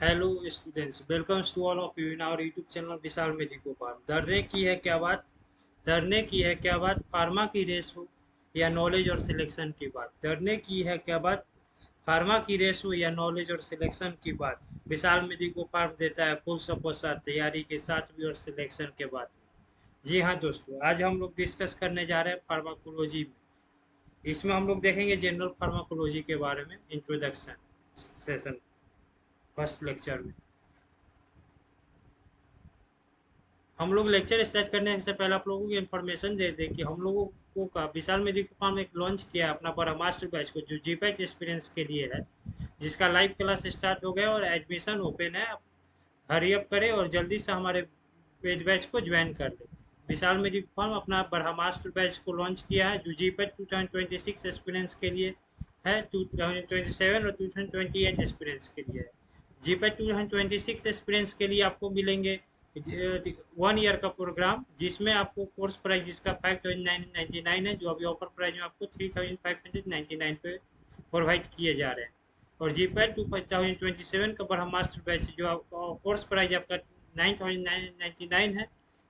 Hello students, welcome to all of you in our YouTube channel Vishal medico pharm. धरने की है क्या बात? धरने की है क्या बात? फार्मा की रेस हो या नॉलेज और सिलेक्शन की बात? धरने की है क्या बात? फार्मा की रेस हो या नॉलेज और सिलेक्शन की बात? विशाल मेडिको फार्म देता है फुल सपोर्ट, साथ तैयारी के साथ भी और सिलेक्शन के बाद। जी हाँ दोस्तों, आज हम लोग डिस्कस करने जा रहे हैं फार्माकोलॉजी में। इसमें हम लोग देखेंगे जनरल फार्माकोलॉजी के बारे में, इंट्रोडक्शन सेशन, फर्स्ट लेक्चर में। हम लोग लेक्चर स्टार्ट करने से पहले आप लोगों को इन्फॉर्मेशन दे दें कि हम लोगों को का विशाल मेडिको फार्म एक लॉन्च किया है अपना बड़ा मास्टर बैच को, जो जी पैच एक्सपीरियंस के लिए है, जिसका लाइव क्लास स्टार्ट हो गया और एडमिशन ओपन है। हरी अप करें और जल्दी से हमारे पेज बैच को ज्वाइन कर ले। विशाल मेडिको फार्म अपना बड़ा मास्टर बैच को लॉन्च किया है, जो जी पैच 2026 एक्सपीरियंस के लिए है, 2027 और 2028 एक्सपीरियंस के लिए है। जी पैच 2026 एक्सपीरियंस के लिए आपको मिलेंगे 1 ईयर का प्रोग्राम, जिसमें आपको कोर्स प्राइस जिसका 5,999 है, जो अभी ऑफर प्राइस में आपको 3,599 पे प्रोवाइड किए जा रहे हैं। और जी पैड 2027 का बड़ा मास्टर बैच, जो आपका कोर्स प्राइस आपका 9,999 है,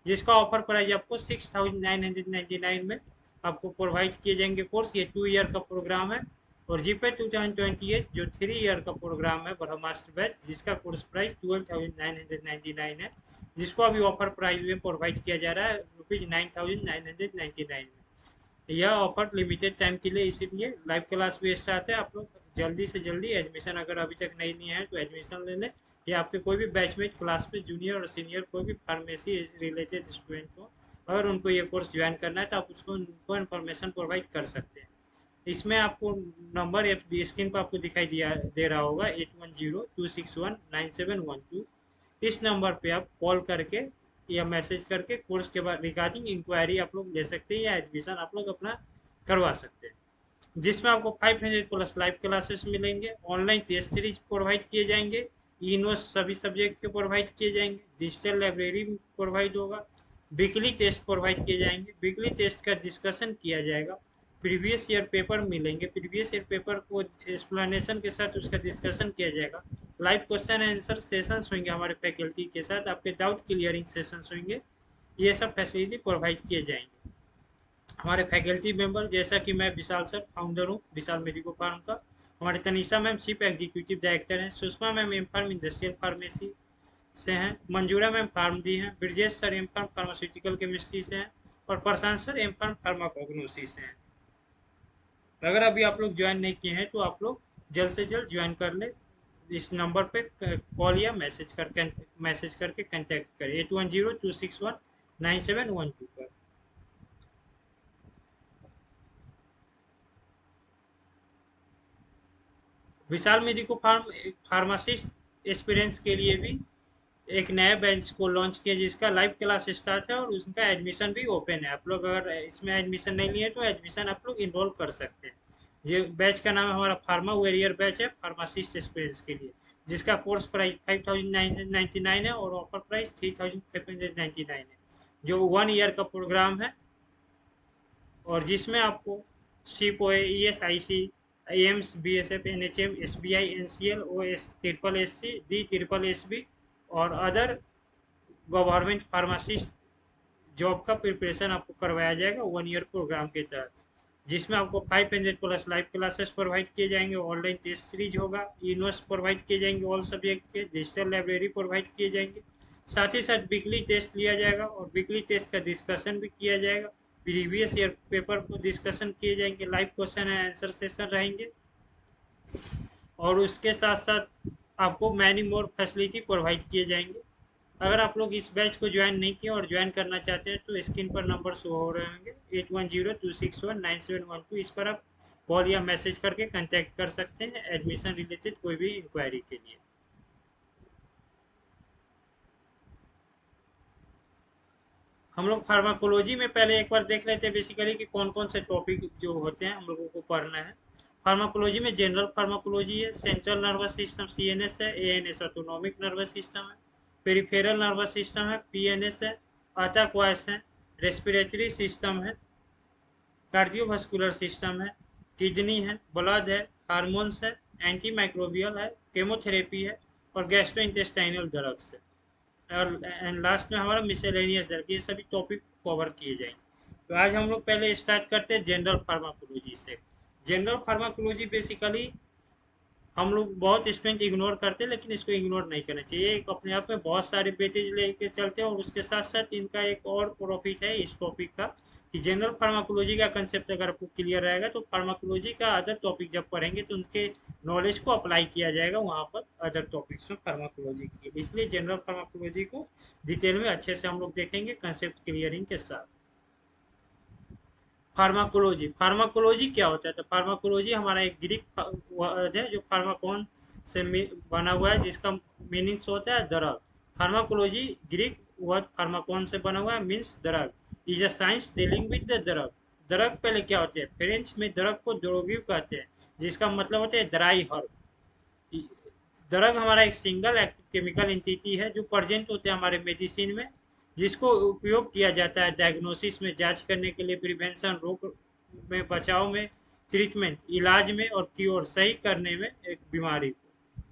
जिसका ऑफर प्राइस आपको 6,999 में आपको प्रोवाइड किए जाएंगे कोर्स। ये 2 ईयर का प्रोग्राम है। और जी पैड 2028 जो 3 ईयर का प्रोग्राम है बड़ा मास्टर बैच, जिसका कोर्स प्राइस 12,999 है, जिसको अभी ऑफर प्राइस में प्रोवाइड किया जा रहा है ₹9,999 में। यह ऑफर लिमिटेड टाइम के लिए, इसीलिए लाइव क्लास भी स्टार्ट है। आप लोग जल्दी से जल्दी एडमिशन, अगर अभी तक नहीं लिया है तो एडमिशन ले लें, या आपके कोई भी बैचमेट क्लास में जूनियर और सीनियर कोई भी फार्मेसी रिलेटेड स्टूडेंट हो, अगर उनको ये कोर्स ज्वाइन करना है तो आप उसको उनको इन्फॉर्मेशन प्रोवाइड कर सकते हैं। इसमें आपको नंबर स्क्रीन पर आपको दिखाई दिया दे रहा होगा, 8102619712। इस नंबर पे आप कॉल करके या मैसेज करके कोर्स के बाद रिगार्डिंग इंक्वायरी आप लोग ले सकते हैं, या एडमिशन आप लोग अपना करवा सकते हैं, जिसमें आपको 500 प्लस लाइव क्लासेस मिलेंगे, ऑनलाइन टेस्ट सीरीज प्रोवाइड किए जाएंगे, ई नोट्स सभी सब्जेक्ट के प्रोवाइड किए जाएंगे, डिजिटल लाइब्रेरी प्रोवाइड होगा, वीकली टेस्ट प्रोवाइड किए जाएंगे, वीकली टेस्ट का डिस्कशन किया जाएगा, प्रीवियस ईयर पेपर मिलेंगे, प्रीवियस ईयर पेपर को एक्सप्लेनेशन के साथ उसका डिस्कशन किया जाएगा, लाइव क्वेश्चन आंसर सेशंस होंगे हमारे फैकल्टी के साथ, आपके डाउट क्लियरिंग सेशंस होंगे। ये सब फैसिलिटी प्रोवाइड किए जाएंगे। हमारे फैकल्टी मेंबर, जैसा कि मैं विशाल सर फाउंडर हूँ विशाल मेडिको फार्म का, हमारे Tanisha ma'am chief executive director हैं, Sushma ma'am M pharm industrial pharmacy से हैं, मंजूरा मैम फार्म दी हैं, Brajesh sir M pharm pharmaceutical chemistry से हैं, और Prashant sir M pharm pharmacognosy से हैं। अगर अभी आप लोग ज्वाइन नहीं किए हैं तो आप लोग जल्द से जल्द ज्वाइन कर ले। इस नंबर पे कॉल या मैसेज करके कांटेक्ट करें, 8102619712 पर। विशाल मेडिको फार्म फार्मासिस्ट एक्सपीरियंस के लिए भी एक नया बेंच को लॉन्च किया, जिसका लाइव क्लास स्टार्ट है और उसका एडमिशन भी ओपन है। आप लोग अगर इसमें एडमिशन नहीं लिए तो एडमिशन आप लोग इनरोल कर सकते हैं। ये बैच का नाम है हमारा फार्मा वेरियर बैच है, फार्मासिस्ट एक्सपीरियंस के लिए, जिसका कोर्स प्राइस 5,999 है और ऑफर प्राइस 3,599 है, जो 1 ईयर का प्रोग्राम है, और जिसमें आपको सिप E S I C, AIIMS, B S F, N H M, S B I, N C L, O S triple S C, D triple S B और अदर गवर्नमेंट फार्मासिस्ट जॉब का preparation आपको करवाया जाएगा 1 ईयर प्रोग्राम के तहत, जिसमें आपको 500 plus live classes provide किए जाएंगे, ऑनलाइन टेस्ट सीरीज होगा, ई नोट्स प्रोवाइड किए जाएंगे ऑल सब्जेक्ट के, डिजिटल लाइब्रेरी प्रोवाइड किए जाएंगे, साथ ही साथ वीकली टेस्ट लिया जाएगा और वीकली टेस्ट का डिस्कशन भी किया जाएगा, प्रीवियस ईयर पेपर को डिस्कशन किए जाएंगे, live question and answer session रहेंगे, और उसके साथ साथ आपको मैनी मोर फैसिलिटी प्रोवाइड किए जाएंगे। अगर आप लोग इस बैच को ज्वाइन नहीं किए और ज्वाइन करना चाहते हैं तो स्क्रीन पर नंबर शो हो रहे होंगे, 8102619712, इस पर आप कॉल या मैसेज करके कांटेक्ट कर सकते हैं एडमिशन रिलेटेड कोई भी इंक्वायरी के लिए। हम लोग फार्माकोलॉजी में पहले एक बार देख लेते हैं बेसिकली कि कौन कौन से टॉपिक जो होते हैं हम लोगों को पढ़ना है। फार्माकोलॉजी में जनरल फार्माकोलॉजी है, सेंट्रल नर्वस सिस्टम सीएनएस है, एएनएस ऑटोनॉमिक नर्वस सिस्टम है, पेरिफेरल नर्वस सिस्टम है, पीएनएस है, अटैक्वास है, रेस्पिरेटरी सिस्टम है, कार्डियोवास्कुलर सिस्टम है, किडनी है, ब्लड है, हार्मोन्स है, एंटी माइक्रोबियल है, केमोथेरेपी है, और गैस्ट्रोइंटेस्टाइनल ड्रग्स है, और एंड लास्ट में हमारा मिसेलेनियस ड्रग। ये सभी टॉपिक कवर किए जाएंगे। तो आज हम लोग पहले स्टार्ट करते हैं जनरल फार्माकोलॉजी से। जनरल फार्माकोलॉजी बेसिकली हम लोग बहुत स्टूडेंट इग्नोर करते हैं, लेकिन इसको इग्नोर नहीं करना चाहिए। एक अपने आप में बहुत सारे वेटेज लेके चलते हैं, और उसके साथ साथ इनका एक और प्रॉफिट है इस टॉपिक का कि जनरल फार्माकोलॉजी का कंसेप्ट अगर आपको क्लियर रहेगा तो फार्माकोलॉजी का अदर टॉपिक जब पढ़ेंगे तो उनके नॉलेज को अप्लाई किया जाएगा वहाँ पर अदर टॉपिक्स में फार्माकोलॉजी की। इसलिए जनरल फार्माकोलॉजी को डिटेल में अच्छे से हम लोग देखेंगे कंसेप्ट क्लियरिंग के साथ। फार्माकोलॉजी, फार्माकोलॉजी क्या होता है? तो फार्माकोलॉजी हमारा एक ग्रीक वर्ड है जो फार्माकोन से बना हुआ है, जिसका मीनिंग्स होता है ड्रग। फार्माकोलॉजी ग्रीक वर्ड फार्माकोन से बना हुआ है, means drug. Is a science dealing with the drug. Drug पहले क्या होते हैं? फ्रेंच में ड्रग को ड्रोग्यू कहते हैं, जिसका मतलब होता है ड्राई हर्ब। ड्रग हमारा एक सिंगल एक्टिव केमिकल एंटिटी है जो प्रेजेंट होते हैं हमारे मेडिसिन में, जिसको उपयोग किया जाता है डायग्नोसिस में, जांच करने के लिए, प्रिवेंशन रोग में, बचाव में, ट्रीटमेंट इलाज में, और क्योर सही करने में एक बीमारी को।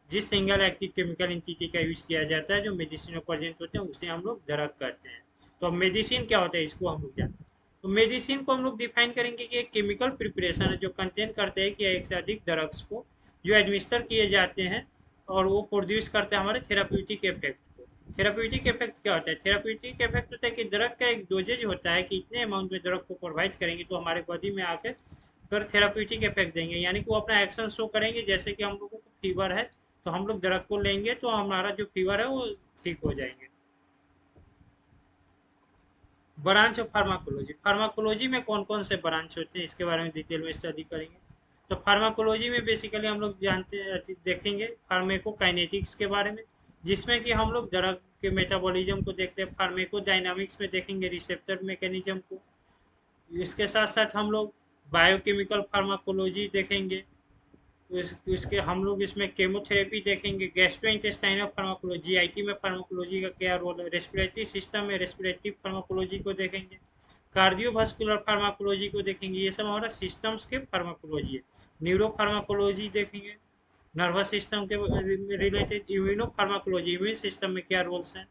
जिस सिंगल एक्टिव केमिकल एंटिटी का यूज किया जाता है जो मेडिसिन में प्रेजेंट होते हैं उसे हम लोग ड्रग कहते हैं। तो अब मेडिसिन क्या होता है इसको हम लोग जानते हैं। तो मेडिसिन को हम लोग डिफाइन करेंगे कि एक केमिकल प्रिपरेशन है जो कंटेन करते हैं कि एक से अधिक ड्रग्स को जो एडमिनिस्टर किए जाते हैं, और वो प्रोड्यूस करते हैं हमारे थेराप्यूटिक इफेक्ट को। थेराप्यूटिक इफेक्ट क्या होता है? थेराप्यूटिक इफेक्ट होता है कि ड्रग का एक डोजेज होता है कि इतने अमाउंट में ड्रग को प्रोवाइड करेंगे तो हमारे बॉडी में आकर फिर थेराप्यूटिक इफेक्ट देंगे, यानी कि वो अपना एक्शन शो करेंगे। जैसे कि हम लोगों को फीवर है तो हम लोग ड्रग को लेंगे तो हमारा जो फीवर है वो ठीक हो जाएंगे। ब्रांच ऑफ फार्माकोलॉजी, फार्माकोलॉजी में कौन कौन से ब्रांच होते हैं इसके बारे में डिटेल में स्टडी करेंगे। तो फार्माकोलॉजी में बेसिकली हम लोग देखेंगे फार्मेकोकाइनेटिक्स के बारे में, जिसमें कि हम लोग ड्रग के मेटाबॉलिज्म को देखते हैं। फार्मेकोडायनामिक्स में देखेंगे रिसेप्टर मैकेनिज्म को। इसके साथ साथ हम लोग बायोकेमिकल फार्माकोलॉजी देखेंगे। इसके हम लोग इसमें केमोथेरेपी देखेंगे। गैस्ट्रोइंटेस्टाइनल फार्माकोलॉजी, जीआईटी में फार्माकोलॉजी का क्या रोल है। रेस्पिरेटरी सिस्टम में रेस्पिरेटरी फार्माकोलॉजी को देखेंगे। कार्डियोवास्कुलर फार्माकोलॉजी को देखेंगे। ये सब हमारा सिस्टम्स के फार्माकोलॉजी है। न्यूरो फार्माकोलॉजी देखेंगे, नर्वस सिस्टम के related. Immuno pharmacology, immune system में क्या रोल्स हैं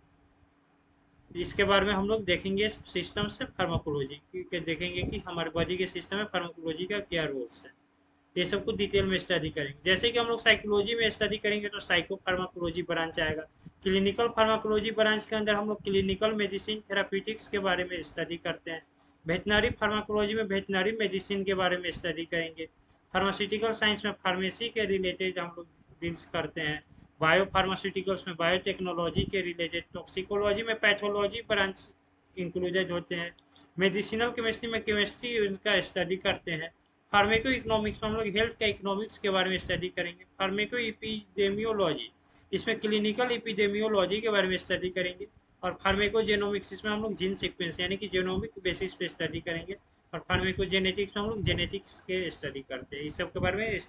इसके बारे में हम लोग देखेंगे। सिस्टम से फार्माकोलॉजी के देखेंगे कि हमारे बॉडी के सिस्टम में फार्माकोलॉजी का क्या रोल्स है। ये सब कुछ डिटेल में स्टडी करेंगे। जैसे कि हम लोग साइकोलॉजी में स्टडी करेंगे तो साइको फार्माकोलॉजी ब्रांच आएगा। क्लिनिकल फार्माकोलॉजी ब्रांच के अंदर हम लोग क्लिनिकल मेडिसिन थेराप्यूटिक्स के बारे में स्टडी करते हैं। वेटनरी फार्माकोलॉजी में वेटनरी मेडिसिन के बारे में स्टडी करेंगे। फार्मास्यूटिकल साइंस में फार्मेसी के रिलेटेड हम लोग डील्स करते हैं। बायो फार्मास्यूटिकल्स में बायोटेक्नोलॉजी के रिलेटेड। टॉक्सिकोलॉजी में पैथोलॉजी ब्रांच इंक्लूडेड होते हैं। मेडिसिनल केमिस्ट्री में केमिस्ट्री उनका स्टडी करते हैं। फार्मेको इकोनॉमिक्स में हम लोग हेल्थ का इकोनॉमिक्स के बारे में स्टडी करेंगे। फार्मेको इपिडेमियोलॉजी, इसमें क्लिनिकल इपिडेमियोलॉजी के बारे में स्टडी करेंगे। और फार्मेकोजेनोमिक्स, इसमें हम लोग जीन सीक्वेंस यानी कि जेनोमिक बेसिस पे स्टडी करेंगे। और फार्मेकोजेनेटिक्स में हम लोग जेनेटिक्स के स्टडी करते हैं। इस सब के बारे में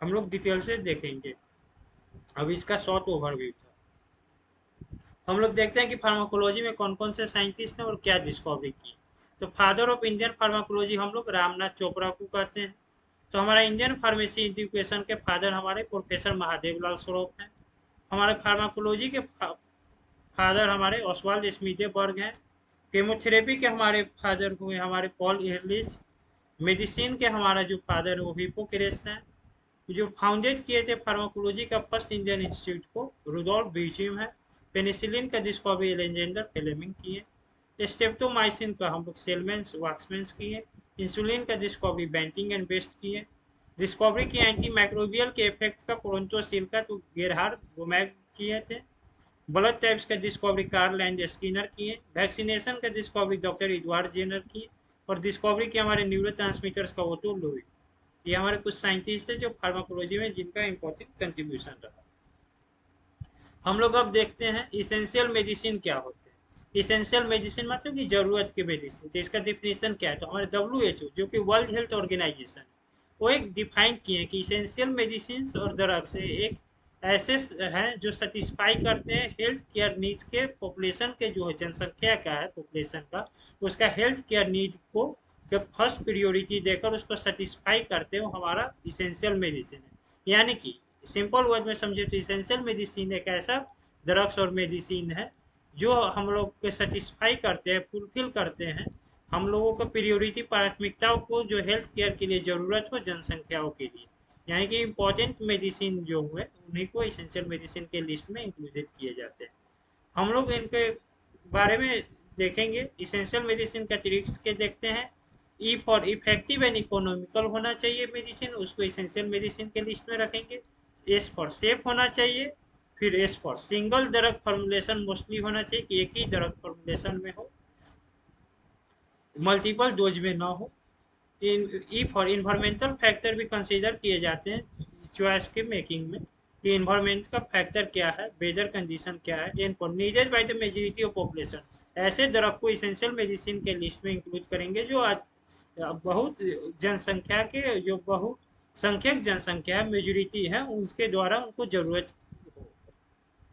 हम लोग डिटेल से देखेंगे। अब इसका शॉर्ट ओवरव्यू था। हम लोग देखते हैं कि फार्माकोलॉजी में कौन कौन से साइंटिस्ट हैं और क्या डिस्कवरी की। तो फादर ऑफ इंडियन फार्माकोलॉजी हम लोग रामनाथ चोपड़ा को कहते हैं। तो हमारा इंडियन फार्मेसी एजुकेशन के फादर हमारे प्रोफेसर महादेव लाल स्वरूप हैं। हमारे फार्माकोलॉजी के फादर हमारे ऑसवाल्ड स्मिथेबर्ग हैं। केमोथेरेपी के हमारे फादर हुए हमारे पॉल एहरलिच। मेडिसिन के हमारा जो फादर है वो हिपोक्रेट्स हैं। जो फाउंडेड किए थे फार्माकोलॉजी का फर्स्ट इंडियन इंस्टीट्यूट को रुडोल्फ ब्यूजियम है। पेनिसिलिन का डिस्कवरी एलेक्जेंडर फ्लेमिंग किए। स्टेप्टोमाइसिन का हम लोग सेलमैन वाक्समैन किए। इंसुलिन का डिस्कवरी बेंटिंग एंड बेस्ट किए। डिस्कवरी की एंटी माइक्रोबियल के इफेक्ट का पोरंटोसिल का तो गेरहार्ड गोमैग किए थे। ब्लड टाइप्स का डिस्कवरी कार्ल एंड स्किनर किए। वैक्सीनेशन का डिस्कवरी डॉक्टर एडवर्ड जेनर किए। और डिस्कवरी की हमारे न्यूरो का ओटो लुई। ये हमारे कुछ साइंटिस्ट है जो फार्माकोलॉजी में जिनका इंपॉर्टेंट कंट्रीब्यूशन रहा। हम लोग अब देखते हैं इसेंशियल मेडिसिन क्या होते हैं। इसेंशियल मेडिसिन मतलब कि जरूरत के मेडिसिन। तो इसका डिफिनेशन क्या है? तो हमारे WHO जो कि वर्ल्ड हेल्थ ऑर्गेनाइजेशन, वो एक डिफाइन किए हैं कि इसेंशियल मेडिसिन और ड्रग्स एक ऐसे हैं जो सेटिस्फाई करते हैं हेल्थ केयर नीड्स के पॉपुलेशन के, जो है जनसंख्या का है पॉपुलेशन का, उसका हेल्थ केयर नीड को फर्स्ट प्रियोरिटी देकर उसको सेटिस्फाई करते हो, हमारा इसेंशियल मेडिसिन है। यानी कि सिंपल वर्ड में समझे तो इसेंशियल मेडिसिन एक ऐसा ड्रग्स और मेडिसिन है जो हम लोग को सेटिस्फाई करते हैं, फुलफिल करते हैं हम लोगों को प्रायोरिटी प्राथमिकताओं को जो हेल्थ केयर के लिए ज़रूरत हो जनसंख्याओं के लिए, यानी कि इम्पोर्टेंट मेडिसिन जो हुए उन्हीं को इसेंशियल मेडिसिन के लिस्ट में इंक्लूडेड किए जाते हैं। हम लोग इनके बारे में देखेंगे। इसेंशियल मेडिसिन का ट्रिक्स के देखते हैं। E for effective and economical होना चाहिए मेडिसिन, उसको इसेंशियल मेडिसिन के लिस्ट में रखेंगे। एस फॉर सेफ होना चाहिए। फिर S for single drug formulation mostly होना चाहिए कि एक ही ड्रग फॉर्मुलेशन में हो, मल्टीपल डोज में ना हो। ई फॉर इन्वायरमेंटल फैक्टर भी कंसीडर किए जाते हैं चॉइस के मेकिंग में कि इन्वायरमेंट का फैक्टर क्या है, वेदर कंडीशन क्या है। N for needed by the majority of population, ऐसे ड्रग को इसेंशियल मेडिसिन के लिस्ट में इंक्लूड करेंगे जो आज बहुत जनसंख्या के, जो बहुसंख्यक जनसंख्या मेजोरिटी है उसके द्वारा उनको जरूरत हो।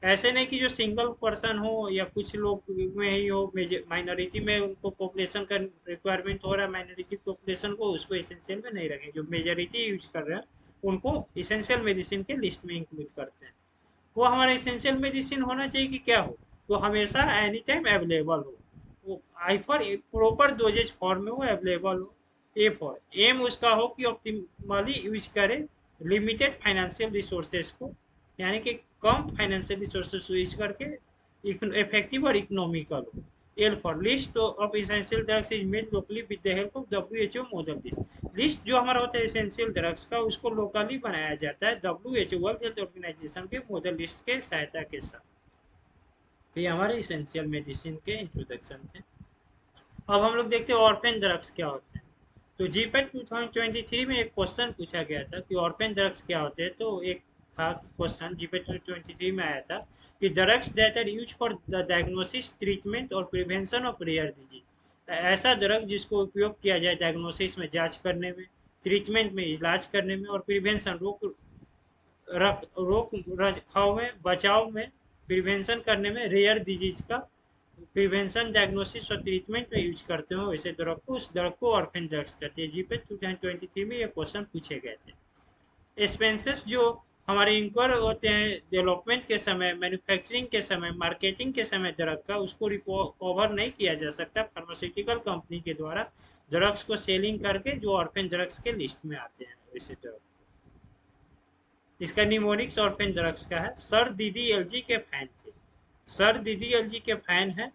ऐसे नहीं कि जो सिंगल पर्सन हो या कुछ लोग में ही हो, माइनॉरिटी में उनको पॉपुलेशन का रिक्वायरमेंट हो रहा है, माइनॉरिटी पॉपुलेशन को उसको इसेंशियल में नहीं रखें। जो मेजॉरिटी यूज कर रहे हैं उनको इसेंशियल मेडिसिन के लिस्ट में इंक्लूड करते हैं। वो हमारा इसेंशियल मेडिसिन होना चाहिए कि क्या हो, वो हमेशा एनी टाइम अवेलेबल हो, वो I for proper doses form में वो अवेलेबल हो। ए फॉर एम उसका हो कि ऑप्टिमली यूज करे लिमिटेड फाइनेंशियल रिसोर्सेज को, यानी कि कम फाइनेंशियल रिसोर्सेज यूज करके इफेक्टिव और इकोनॉमिकल हो। L for list of essential drugs is made locally with the help of WHO model list. List जो हमारा होता है इसेंशियल ड्रग्स का उसको लोकली बनाया जाता है WHO वर्ल्ड हेल्थ ऑर्गेनाइजेशन के मॉडल लिस्ट के सहायता के साथ। तो ये हमारे इसेंशियल मेडिसिन के इंट्रोडक्शन थे। अब हम लोग देखते हैं ऑर्फेन ड्रग्स क्या होते हैं। तो जीपेट 2023 में एक क्वेश्चन पूछा गया था कि ऑर्फेन ड्रग्स क्या होते हैं। तो एक था क्वेश्चन जीपेट 2023 में आया था कि drugs that are use for the diagnosis, treatment और प्रिवेंशन ऑफ रेयर डिजीज। ऐसा ड्रग जिसको उपयोग किया जाए डायग्नोसिस में, जांच करने में, ट्रीटमेंट में, इलाज करने में, और प्रिवेंशन रोक रखाव में, बचाव में, प्रिवेंशन करने में, रेयर डिजीज का प्रिवेंशन, डायग्नोसिस और ट्रीटमेंट में यूज करते हो वैसे ड्रग को, उस ड्रग को ऑर्फेन ड्रग्स कहते हैं। जीपे 2023 में ये क्वेश्चन पूछे गए थे। एक्सपेंसेस जो हमारे इंक्वायर होते हैं डेवलपमेंट के समय, मैन्युफैक्चरिंग के समय, मार्केटिंग के समय ड्रग का, उसको कवर नहीं किया जा सकता फार्मास्यूटिकल कंपनी के द्वारा ड्रग्स को सेलिंग करके, जो ऑर्फेन ड्रग्स के लिस्ट में आते हैं वैसे ड्रग। इसका निमोनिक्स ऑर्फेन ड्रग्स का है। सर दीदी एलजी के फैन थे, सर दीदी एलजी के फैन है,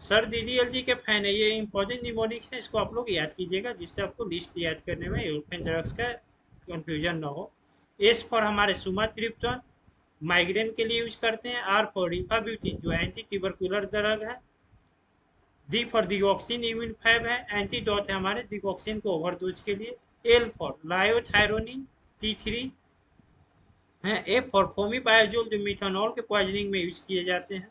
सर दीदी एलजी के फैन है। ये इंपॉर्टेंट निमोनिक्स है, इसको आप लोग याद कीजिएगा जिससे आपको लिस्ट याद करने में ऑर्फेन ड्रग्स का कंफ्यूजन ना हो। एस फॉर हमारे सुमाट्रिप्टन, माइग्रेन के लिए यूज करते हैं। आर फॉर रिफाब्यूटिन जो एंटी ट्यूबरकुलर ड्रग है। D for digoxin immune fab है, एंटीडोट है हमारे डिगॉक्सिन को ओवरडोज के लिए। एल फॉर लायोथायरोनिन T3 है। ए फॉर फोमिपायोजोल जो मिथानॉल के पॉइजनिंग में यूज किए जाते हैं।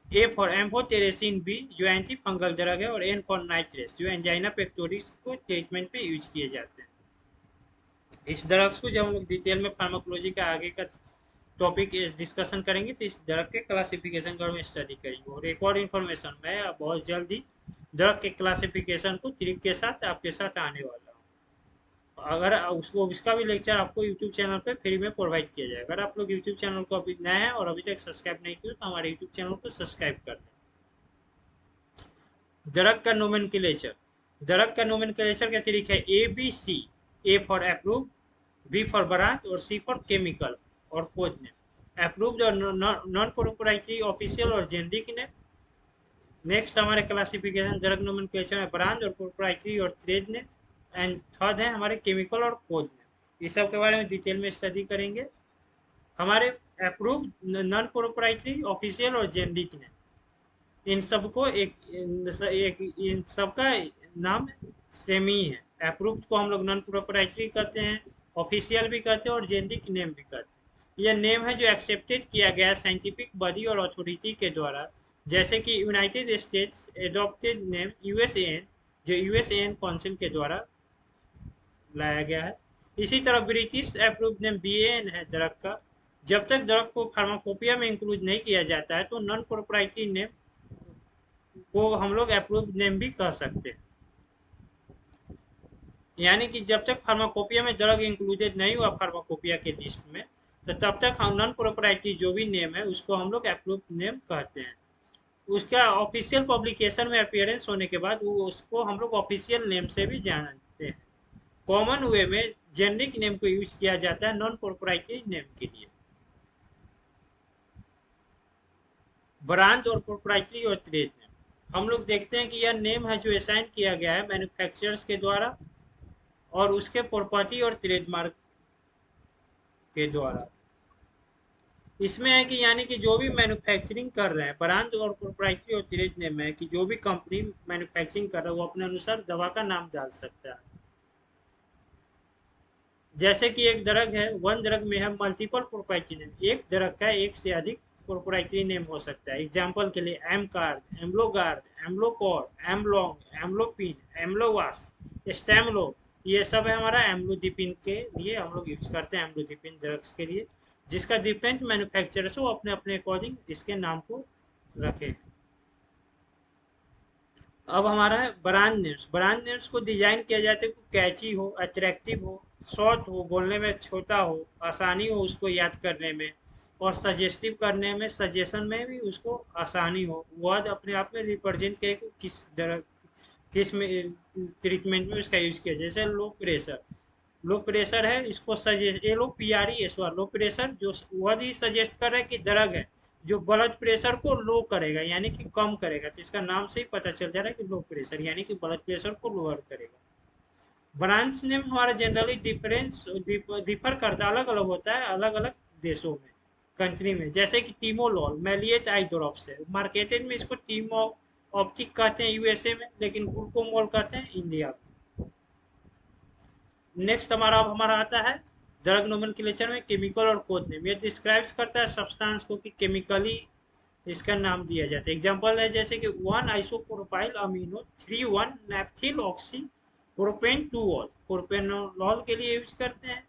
ए फॉर एम्फोटेरेसिन बी जो एंटी फंगल ड्रग है। और एन फॉर नाइट्रेस जो एंजाइना पेक्टोरिस को ट्रीटमेंट पे यूज किए जाते हैं। इस ड्रग्स को जब हम लोग डिटेल में फार्माकोलॉजी का आगे का टॉपिक डिस्कशन करेंगे तो इस ड्रग के क्लासिफिकेशन का हम स्टडी करेंगे। और एक और इन्फॉर्मेशन मैं बहुत जल्दी ड्रग के क्लासिफिकेशन को ट्रिक के साथ आपके साथ आने वाला हूँ। अगर उसको इसका भी लेक्चर आपको यूट्यूब चैनल पे फ्री में प्रोवाइड किया जाए। अगर आप लोग यूट्यूब चैनल को अभी नए हैं और अभी तक सब्सक्राइब नहीं किया तो हमारे यूट्यूब चैनल को सब्सक्राइब कर दें। ड्रग का नोमेनक्लेचर, ड्रग का नोमेनक्लेचर का तरीका है ABC। A for approve, B for branch और सी फॉर केमिकल और कोड नेम। अप्रूव्ड और नॉन प्रोप्राइटरी, ऑफिशियल और जेनरिक नेम। नेक्स्ट हमारे क्लासिफिकेशन ड्रग नोमेनक्लेचर में ब्रांच और प्रोप्राइटरी और ट्रेड नेम। एंड थर्ड है हमारे केमिकल और कोड नेम। इस सब के बारे में डिटेल में स्टडी करेंगे। हमारे अप्रूव्ड, नॉन प्रोप्राइटरी, ऑफिशियल और जेनरिक नेम, इन सबको इन सबका नाम सेम ही है। अप्रूव्ड को हम लोग नॉन प्रोप्राइटरी कहते हैं, ऑफिशियल भी कहते हैं और जेनरिक नेम भी कहते हैं। यह नेम है जो एक्सेप्टेड किया गया साइंटिफिक बॉडी और अथॉरिटी के द्वारा, जैसे कि United states adopted name USAN जो USAN काउंसिल के द्वारा लाया गया है। इसी तरह ब्रिटिश अप्रूव्ड नेम BAN है ड्रग का। जब तक ड्रग को फार्माकोपिया में इंक्लूड नहीं किया जाता है तो नॉन प्रोप्राइटरी नेम को हम लोग अप्रूव्ड नेम भी कह सकते हैं। यानी कि जब तक फार्माकोपिया में ड्रग इंक्लूडेड नहीं हुआ फार्माकोपिया के लिस्ट में तो तब तक हम नॉन प्रोप्राइटरी जो भी नेम है उसको हम लोग अप्रूव नेम कहते हैं। उसका ऑफिशियल पब्लिकेशन में अपीयरेंस होने के बाद वो उसको हम लोग ऑफिशियल नेम से भी जानते हैं। कॉमन वे में जेनरिक नेम को यूज किया जाता है नॉन प्रोप्राइटरी नेम के लिए। ब्रांड और प्रोप्राइटरी और ट्रेड नेम हम लोग देखते हैं कि यह नेम है जो असाइन किया गया है मैन्युफैक्चरर्स के द्वारा और उसके प्रॉपर्टी और ट्रेडमार्क के द्वारा। इसमें है कि यानी कि जो भी मैन्युफैक्चरिंग कर रहे हैं, ब्रांड और प्रोप्राइटरी और ट्रेड नेम है कि जो भी कंपनी मैन्युफैक्चरिंग कर रहा है वो अपने अनुसार दवा का नाम डाल सकता है। जैसे कि एक ड्रग है, वन ड्रग में है मल्टीपल प्रोप्राइटरी नेम, एक ड्रग का एक से अधिक प्रोप्राइटरी नेम हो सकता है। एग्जाम्पल के लिए एम कार्ड, एम्लोगार्ड, एम्लोकोर, एमलोंग, एम्लोपिन, एम्लोवास, स्टेमलो, ये सब है हमारा एम्लोडिपिन के लिए हम लोग यूज करते हैं, एम्लोडिपिन ड्रग्स के लिए, जिसका डिफरेंट मैन्युफैक्चरर्स वो अपने अपने अकॉर्डिंग इसके नाम को रखे। अब हमारा है ब्रांड नेम्स। ब्रांड नेम्स को डिजाइन किया जाता है कि कैची हो, अट्रैक्टिव हो, शॉर्ट हो, बोलने में छोटा हो, आसानी हो उसको याद करने में, और सजेस्टिव करने में, सजेशन में भी उसको आसानी हो। वर्ड अपने आप में रिप्रेजेंट करे कि किस में ट्रीटमेंट में उसका यूज किया। जैसे लो प्रेशर, लो प्रेशर है, इसको सजेस्ट LOPRES लो प्रेशर जो वर्ड ही सजेस्ट कर रहा है कि ड्रग है जो ब्लड प्रेशर को लो करेगा यानी कि कम करेगा, तो इसका नाम से ही पता चल जा रहा है कि लो प्रेशर यानी कि ब्लड प्रेशर को लोअर करेगा। ब्रांच नेम हमारा जनरली डिफर करता, अलग अलग होता है अलग अलग देशों में, कंट्री में। जैसे कि टीमोलॉल मैलिएट आई ड्रॉप्स है, मार्केटेड में इसको टीमो ऑप्टिक कहते हैं यूएसए में, लेकिन ग्लूकोमोल कहते हैं इंडिया में। नेक्स्ट हमारा आता है ड्रग नोमेनक्लेचर में केमिकल और कोड नेम। ये डिस्क्राइब्स करता है सब्सटेंस को कि केमिकली इसका नाम दिया जाता है। एग्जांपल है जैसे कि 1 isopropyl amino 3 1 naphthyl oxy propan 2 ol, propranolol के लिए यूज करते हैं।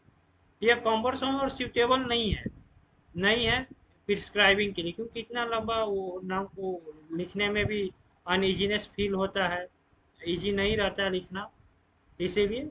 यह कॉम्बरसम और सूटेबल नहीं है प्रिस्क्राइबिंग के लिए, क्योंकि इतना लंबा वो नाम को लिखने में भी अनइजीनेस फील होता है, इजी नहीं रहता है लिखना, इसीलिए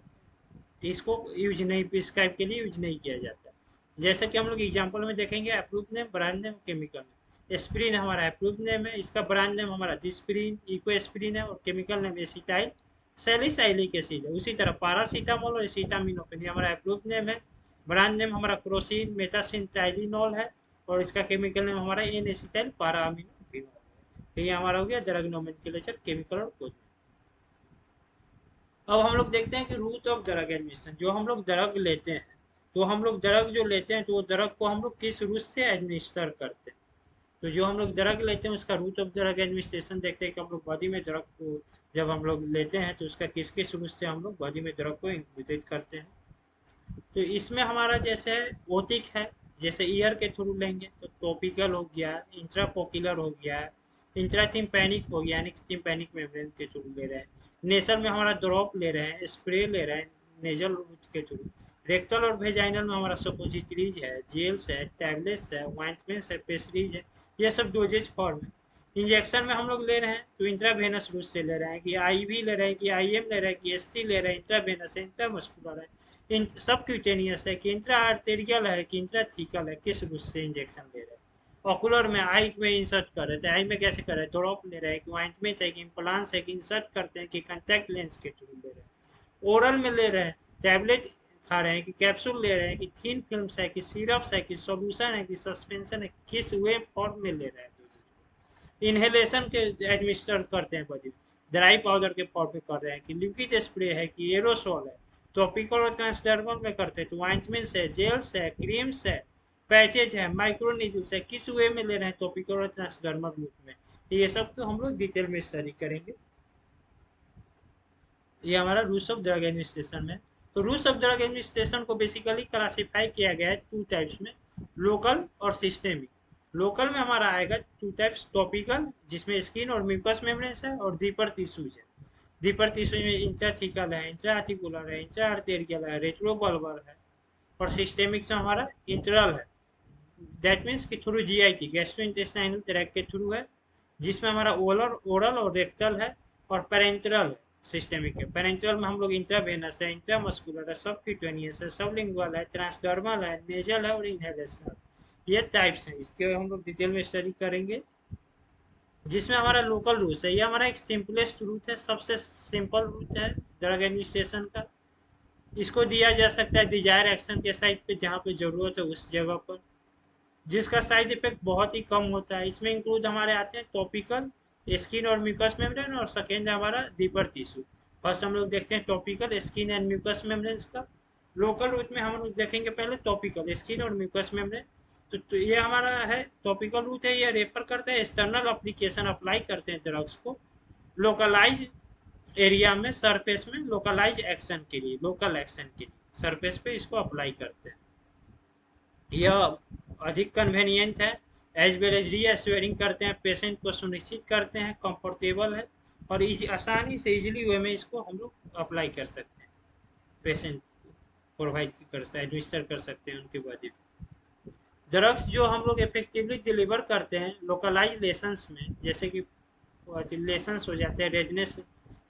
इसको यूज नहीं, प्रिस्क्राइब के लिए यूज नहीं किया जाता। जैसा कि हम लोग एग्जांपल में देखेंगे, approve name, brand name, chemical name. Aspirin हमारा अप्रूव नेम है, इसका ब्रांड नेम हमारा डिस्प्रिन, इको एस्प्रिन है, और chemical name acetyl salicylic acid है। उसी तरह पारासीटामोल और एसिटामिनोफेन ये हमारा अप्रूव नेम है। ब्रांड नेम हमारा क्रोसिन मेटासिन टाइलिनॉल है, और इसका केमिकल नेम हमारा एन एसिटाइल पाराअमीनोफेनॉल है। तो ये हमारा हो गया ड्रग नोमेनक्लेचर, केमिकल और कोड। अब हम लोग देखते हैं कि रूट ऑफ ड्रग एडमिनिस्ट्रेशन, जो हम लोग ड्रग लेते हैं, तो हम लोग ड्रग जो लेते हैं तो वो ड्रग को हम लोग किस रूट से एडमिनिस्टर करते हैं। तो जो हम लोग ड्रग लेते हैं उसका रूट ऑफ ड्रग एडमिनिस्ट्रेशन देखते हैं कि हम लोग बॉडी में ड्रग को जब हम लोग लेते हैं तो उसका किस किस रूट से हम लोग बॉडी में ड्रग को इंक्लूडेड करते हैं। तो इसमें हमारा जैसे ओटिक है, जैसे ईयर के थ्रू लेंगे तो टॉपिकल हो गया, इंट्रापोकुलर हो गया, इंट्राटिम्पैनिक हो गया यानी कि टिम्पैनिक मेम्ब्रेन के थ्रू ले रहे हैं। नेसल में हमारा ड्रॉप ले रहे हैं, स्प्रे ले रहे हैं नेजल रूट के थ्रू। रेक्टल और वेजाइनल में हमारा सपोजिटरीज है, जेल्स है, टैबलेट्स है, ऑइंटमेंट्स है, पेस्ट्रीज है, ये सब डोजेज फॉर्म है। इंजेक्शन में हम लोग ले रहे हैं तो इंट्रावेनस रूट से ले रहे हैं, कि आईवी ले रहे हैं, कि आईएम ले रहे हैं, कि एससी ले रहे हैं, इंट्रावेनस है, इंट्रामस्कुलर है, सब क्यूटेनियस है, कि इंट्रा आर्टेरियल है, कि इंट्राथीकल है, किस रूट से इंजेक्शन ले रहे हैं। ऑकुलर में आई में इंसर्ट कर रहे थे, आई में कैसे कर रहे हैं, ड्रॉप ले रहे हैं, कि ऑइंटमेंट है, कि इम्प्लांट्स है, कि इंसर्ट करते हैं, कि कॉन्टैक्ट लेंस के थ्रू ले रहे हैं। ओरल में ले रहे हैं, टैबलेट खा रहे हैं, कि कैप्सूल ले रहे हैं, कि थीन फिल्म्स है, कि सिरप्स है, कि सॉल्यूशन है, कि सस्पेंशन है, किस वे फॉर्म में ले रहे हैं। इनहेलेशन के एडमिनिस्टर करते हैं बॉडी, ड्राई पाउडर के फॉर्म में कर रहे हैं, कि लिक्विड स्प्रे है, कि एरोसोल है, टॉपिकल और ट्रांसडर्मल में करते हैं, तो ऑइंटमेंट्स है, जेल्स है, क्रीम्स है, पैचेज है, माइक्रोनीडल्स है, किस वे में ले रहे हैं टॉपिकल और ट्रांसडर्मल रूप में। ये सब तो हम लोग डिटेल में स्टडी करेंगे। ये हमारा रूल्स ऑफ ड्रग एडमिनिस्ट्रेशन में। तो रूल्स ऑफ ड्रग एडमिनिस्ट्रेशन को बेसिकली क्लासीफाई किया गया है 2 टाइप्स में, लोकल और सिस्टेमिक। लोकल में हमारा आएगा 2 टाइप्स, टॉपिकल जिसमें स्किन और म्यूकस मेम्ब्रेन्स है, और डीपर टिश्यूज है। डीपर टिश्यूज में इंट्राथिकल है, इंट्राआर्टिकुलर है, इंट्राआर्टेरियल है, रेट्रोबल्बर है, और सिस्टेमिक से हमारा इंटरल है, दैट मीन्स कि थ्रू जीआईटी गैस्ट्रोइंटेस्टाइनल ट्रैक्ट के थ्रू है, जिसमें हमारा ओरल और रेक्टल है, और पेरेंटरल है, सिस्टेमिक है। पेरेंट्रल में हम लोग इंट्रावेनस है, इंट्रामस्कुलर है, सबक्यूटेनियस है, सबलिंगुअल है, ट्रांसडर्मल है, नेजल है और इनहेलेशन। ये टाइप्स हैं, इसके हम लोग डिटेल में स्टडी करेंगे। जिसमें हमारा लोकल रूट है, ये हमारा एक सिंपलेस्ट रूट है, सबसे सिंपल रूट है ड्रग एडमिनिस्ट्रेशन का। इसको दिया जा सकता है डिजायर एक्शन के साइट पे, जहाँ पे जरूरत है उस जगह पर, जिसका साइड इफेक्ट बहुत ही कम होता है। इसमें इंक्लूड हमारे आते हैं टॉपिकल, स्किन और म्यूकस मेम्ब्रेन, और सेकेंड हमारा डीपर टिश्यू। फर्स्ट हम लोग देखते हैं topical, skin and mucous membrane का। लोकल रूट में हम लोग देखेंगे पहले टॉपिकल, स्किन और म्यूकस मेम्ब्रेन। तो ये हमारा है टॉपिकल रूट है, ये रेफर करते हैं एक्सटर्नल एप्लीकेशन, अप्लाई करते हैं ड्रग्स को लोकलाइज एरिया में, सरफेस में, लोकलाइज एक्शन के लिए, लोकल एक्शन के लिए सरफेस पे इसको अप्लाई करते हैं। यह अधिक कन्वेनियंट है, एज वेल एज रीएश्योरिंग करते हैं, पेशेंट को सुनिश्चित करते हैं, कंफर्टेबल है और आसानी से इजीली वे में इसको हम लोग अप्लाई कर सकते हैं, पेशेंट प्रोवाइड कर सकते, एडमिनिस्टर कर सकते हैं उनके बॉडी में। ड्रग्स जो हम लोग इफेक्टिवली डिलीवर करते हैं लोकलाइज लेशंस में, जैसे कि लेशंस हो जाते हैं, रेडनेस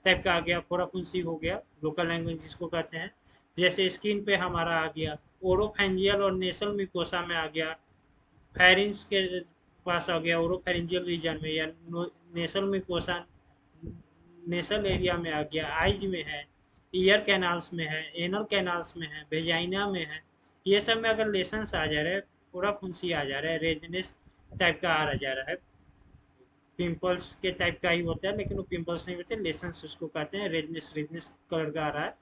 टाइप का आ गया, फोराफुंसी हो गया, लोकल लैंग्वेज जिसको कहते हैं, जैसे स्किन पे हमारा आ गया, ओरोफेंजियल और नेसल मिकोसा में आ गया, फेरिंग्स के पास आ गया, ओरोफेरिंजियल रीजन में, या नेसल मिकोसा नेसल एरिया में आ गया, आइज में है, ईयर कैनाल्स में है, एनल कैनाल्स में है, वेजाइना में है, ये सब में अगर लेशंस आ जा रहा है, पूरा फुंसी आ जा रहा है, रेडनेस टाइप का आ जा रहा है, पिंपल्स के टाइप का ही होता है, लेकिन वो पिंपल्स नहीं होते, लेशंस उसको कहते हैं, रेडनेस रेडनेस कलर का आ रहा है,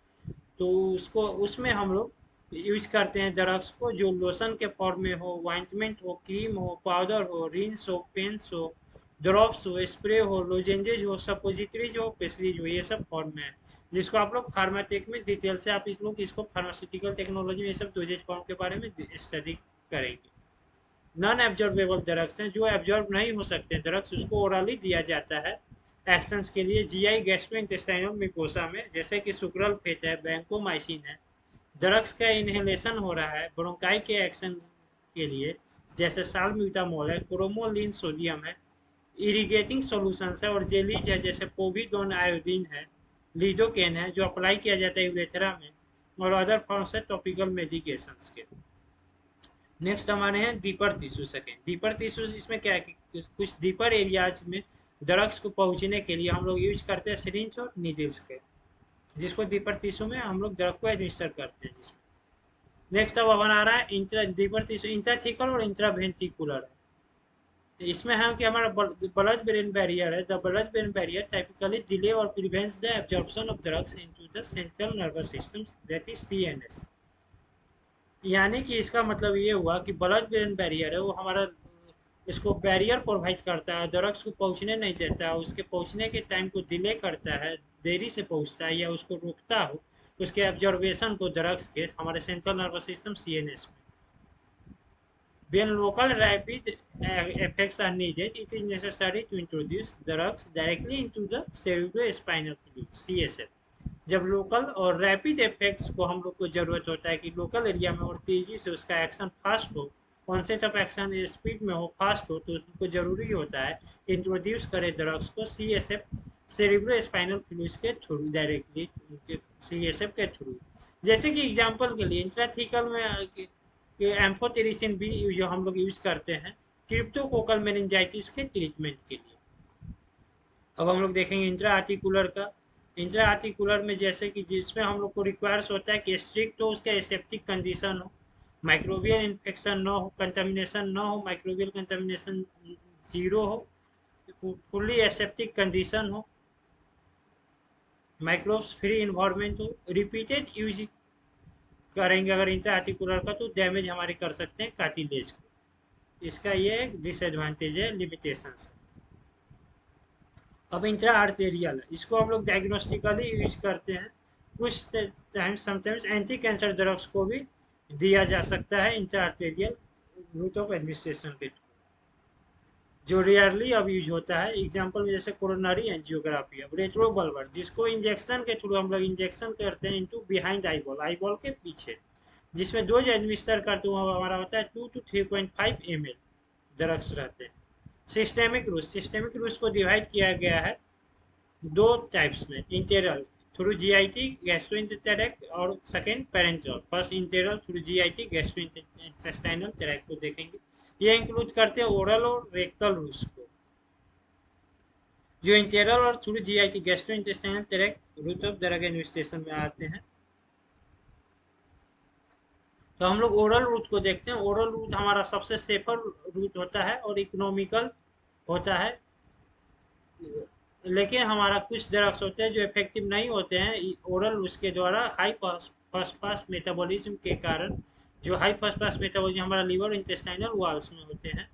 तो उसको उसमें हम लोग यूज करते हैं ड्रग्स को, जो लोशन के फॉर्म में हो, ऑइंटमेंट हो, क्रीम हो, पाउडर हो, रिंस हो, पेंस हो, ड्रॉप्स हो, स्प्रे हो, लोजेंजेज हो, सपोजिटरीज हो, पेस्ट्रीज हो, ये सब फॉर्म में है, जिसको आप लोग फार्माटेक में डिटेल से आप इस लोग इसको फार्मास्यूटिकल टेक्नोलॉजी में ये सब डोजेज फॉर्म के बारे में स्टडी करेंगे। नॉन एब्जॉर्बेबल ड्रग्स हैं, जो एब्जॉर्ब नहीं हो सकते ड्रग्स, उसको ओरली दिया जाता है एक्शंस के लिए जीआई गैस्ट्रोइंटेस्टाइनल म्यूकोसा में, जैसे कि सुक्रलफेट है, बैंकोमाइसिन है। ड्रग्स का इनहेलेशन हो रहा है ब्रोंकाई के एक्शन के लिए, जैसे सालब्यूटामोल है, क्रोमोलिन सोडियम है, इरिगेटिंग सॉल्यूशंस है, और जेलीज है, जैसे पोविडोन आयोडीन है, लीडोकेन है, जो अप्लाई किया जाता है यूरेथ्रा में, और अदर फॉर्म्स है टॉपिकल मेडिकेशंस के। नेक्स्ट हमारे हैं deeper tissue. Second deeper tissues, इसमें क्या है कि कुछ डीपर एरियाज में ड्रग्स को पहुंचने के लिए हम लोग यूज करते हैं सिरिंज और नीडल्स के, जिसको डीपर टिश्यू में हम लोग ड्रग को एडमिनिस्टर करते हैं। जिसमें नेक्स्ट अब हमारा आ रहा है इंट्रा डीपर टिश्यू, इंट्राथिकल और इंट्रावेंट्रिकुलर है। इसमें हम कि हमारा ब्लड ब्रेन बैरियर है, the blood brain barrier typically delay और prevents the absorption of drugs into the central nervous system, that is CNS. यानी कि इसका मतलब ये हुआ कि ब्लड ब्रेन बैरियर है, वो हमारा इसको बैरियर प्रोवाइड करता है, ड्रग्स को पहुंचने नहीं देता है, उसके पहुंचने के टाइम को डिले करता है, देरी से पहुंचता है, या उसको रोकता हो उसके एब्जॉर्बेशन को ड्रग्स के हमारे सेंट्रल नर्वस सिस्टम सीएनएस में। When local rapid effects are needed, it is necessary to introduce drugs directly into the cerebrospinal fluid (CSF). जब लोकल और रैपिड इफेक्ट्स को हम लोग को जरूरत होता है कि लोकल एरिया में और तेजी से उसका एक्शन फास्ट हो, कॉन्सेप्ट ऑफ एक्शन स्पीड में हो, फास्ट हो, तो उसको जरूरी होता है इंट्रोड्यूस करे ड्रग्स को सीएसएफ, सेरिब्रो स्पाइनल फ्लूइड के थ्रू, डायरेक्टली सीएसएफ के थ्रू। जैसे कि एग्जांपल के लिए इंट्राथिकल में कि एम्फोटेरिसिन भी जो हम लोग यूज करते हैं क्रिप्टोकोकल मेनिंजाइटिस के ट्रीटमेंट के लिए। अब हम लोग देखेंगे इंट्रा आर्टिकुलर का। इंट्रा आर्टिकुलर में जैसे कि जिसमें हम लोग को रिक्वायर्स होता है कि स्ट्रिक्ट हो, उसका एसेप्टिक कंडीशन हो, माइक्रोबियल इन्फेक्शन ना हो, कंटामिनेशन ना हो, माइक्रोबियल कंटामिनेशन जीरो हो, फुल्ली एसेप्टिक कंडीशन हो, माइक्रोब्स फ्री इन्वायरमेंट हो। रिपीटेड यूज करेंगे अगर इंट्रा आर्टिकुलर का तो डैमेज हमारे कर सकते हैं कार्टिलेज को, इसका ये एक डिसएडवांटेज है, लिमिटेशंस। अब इंट्रा आर्टेरियल, इसको हम लोग डायग्नोस्टिकली यूज करते हैं, कुछ time sometimes anti cancer drugs को भी दिया जा सकता है intra arterial route of administration के थ्रू, जो रेयरली अब यूज होता है। एग्जांपल में जैसे कोरोनरी एंजियोग्राफी, अब रेट्रोबल्बर, जिसको इंजेक्शन के थ्रू हम लोग इंजेक्शन करते हैं इनटू बिहाइंड आईबॉल के पीछे, जिसमें डोज एडमिनिस्टर करते हुए हमारा होता है 2 to 3.5 ml ड्रग्स रहते हैं। सिस्टेमिक रूट को डिवाइड किया गया है दो टाइप्स में, इंटेरल थ्रू जीआईटी गैस्ट्रोइंटेस्टाइनल और second parenteral. First enteral through GIT gastrointestinal tract को देखेंगे। ये इंक्लूड करते हैं ओरल और रेक्टल रूट्स को। जो इंटेरल और through GIT gastrointestinal tract route of drug administration में आते हैं। तो हम लोग ओरल रूट को देखते हैं। ओरल रूट हमारा सबसे सेफर रूट होता है और इकोनॉमिकल होता है, लेकिन हमारा कुछ ड्रग्स होते हैं जो इफेक्टिव नहीं होते हैं ओरल उसके द्वारा हाई फर्स्ट पास मेटाबॉलिज्म के कारण। जो हाई फर्स्ट पास मेटाबॉलिज्म हमारा लीवर इंटेस्टाइनल वॉल्स में होते हैं।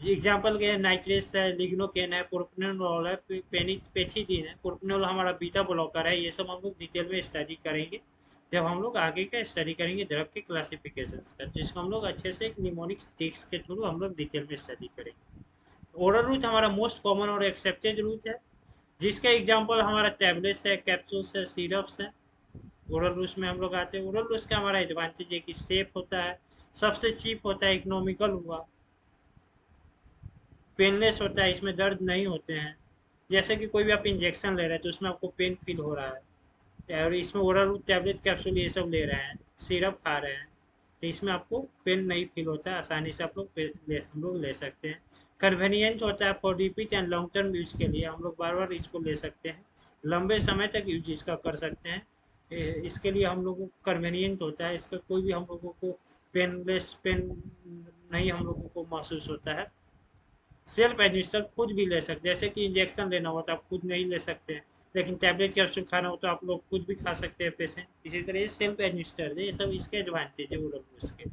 एग्जाम्पल के नाइट्रेस है, लिग्नोकेन है, प्रोप्रेनोल है, पेथिडीन है। प्रोप्रेनोल हमारा बीटा ब्लॉकर है। ये सब हम लोग डिटेल में स्टडी करेंगे जब हम लोग आगे का स्टडी करेंगे ड्रग के क्लासिफिकेशन का, जिसको हम लोग अच्छे से एक निमोनिक स्टिक्स के थ्रू हम लोग डिटेल में स्टडी करेंगे। ओरल रूट हमारा मोस्ट कॉमन और एक्सेप्टेड रूट है, जिसका एग्जांपल हमारा टैबलेट्स है, कैप्सूल्स है, सिरप्स है। ओरल रूट्स में हम लोग आते हैं। ओरल रूट्स का हमारा एडवांटेज है कि सेफ होता है, सबसे चीप होता है, इकोनॉमिकल हुआ, पेनलेस होता है, इसमें दर्द नहीं होते हैं। जैसे कि कोई भी आप इंजेक्शन ले रहे हैं तो उसमें आपको पेन फील हो रहा है, और इसमें ओरल रूट टैबलेट कैप्सूल ये सब ले रहे हैं, सिरप खा रहे हैं, तो इसमें आपको पेन नहीं फील होता है, आसानी से आप लोग हम लोग ले सकते हैं। कन्वीनियंट होता है for repeat and long term use के लिए, हम लोग बार बार इसको ले सकते हैं, लंबे समय तक यूज इसका कर सकते हैं। इसके लिए हम लोगों को कन्वीनियंट होता है, इसका कोई भी हम लोगों को पेन नहीं हम लोगों को महसूस होता है। सेल्फ एडमिनिस्टर खुद भी ले सकते हैं, जैसे कि इंजेक्शन लेना हो तो आप खुद नहीं ले सकते हैं, लेकिन टैबलेट कैप्सूल खाना हो तो आप लोग खुद भी खा सकते हैं पेशेंट। इसी तरह ये सेल्फ एडमिनिस्टर है, ये सब इसके एडवांटेज है ओरल रूट्स के।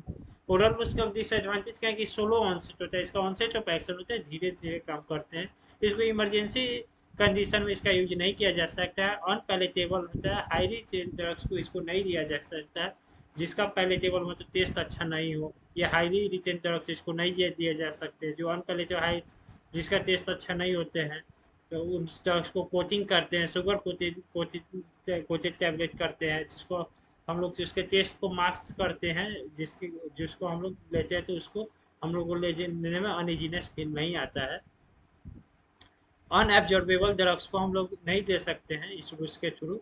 ओरल रूट्स का डिसएडवांटेज क्या है कि स्लो ऑनसेट होता है, इसका ऑनसेट ऑफ एक्शन होता है, धीरे धीरे काम करते हैं। इसको इमरजेंसी कंडीशन में इसका यूज नहीं किया जा सकता है। अनपैलेटेबल होता है, हाईली ड्रग्स को इसको नहीं दिया जा सकता है, जिसका पैलेटेबल मतलब टेस्ट अच्छा नहीं हो, या हाईली रिटेन ड्रग्स इसको नहीं दिया जा सकते। जो अनपैलेटेबल हाई जिसका टेस्ट अच्छा नहीं होते हैं, तो उन ड्रग्स को कोटिंग करते हैं, शुगर कोटेड टैबलेट करते हैं, जिसको हम लोग उसके टेस्ट को मास्क करते हैं, जिसको हम लोग लेते हैं तो उसको हम लोग को लेने में अनइजीनेस फील नहीं आता है। अनएब्जॉर्बेबल ड्रग्स को हम लोग नहीं दे सकते हैं इस रूट्स के थ्रू,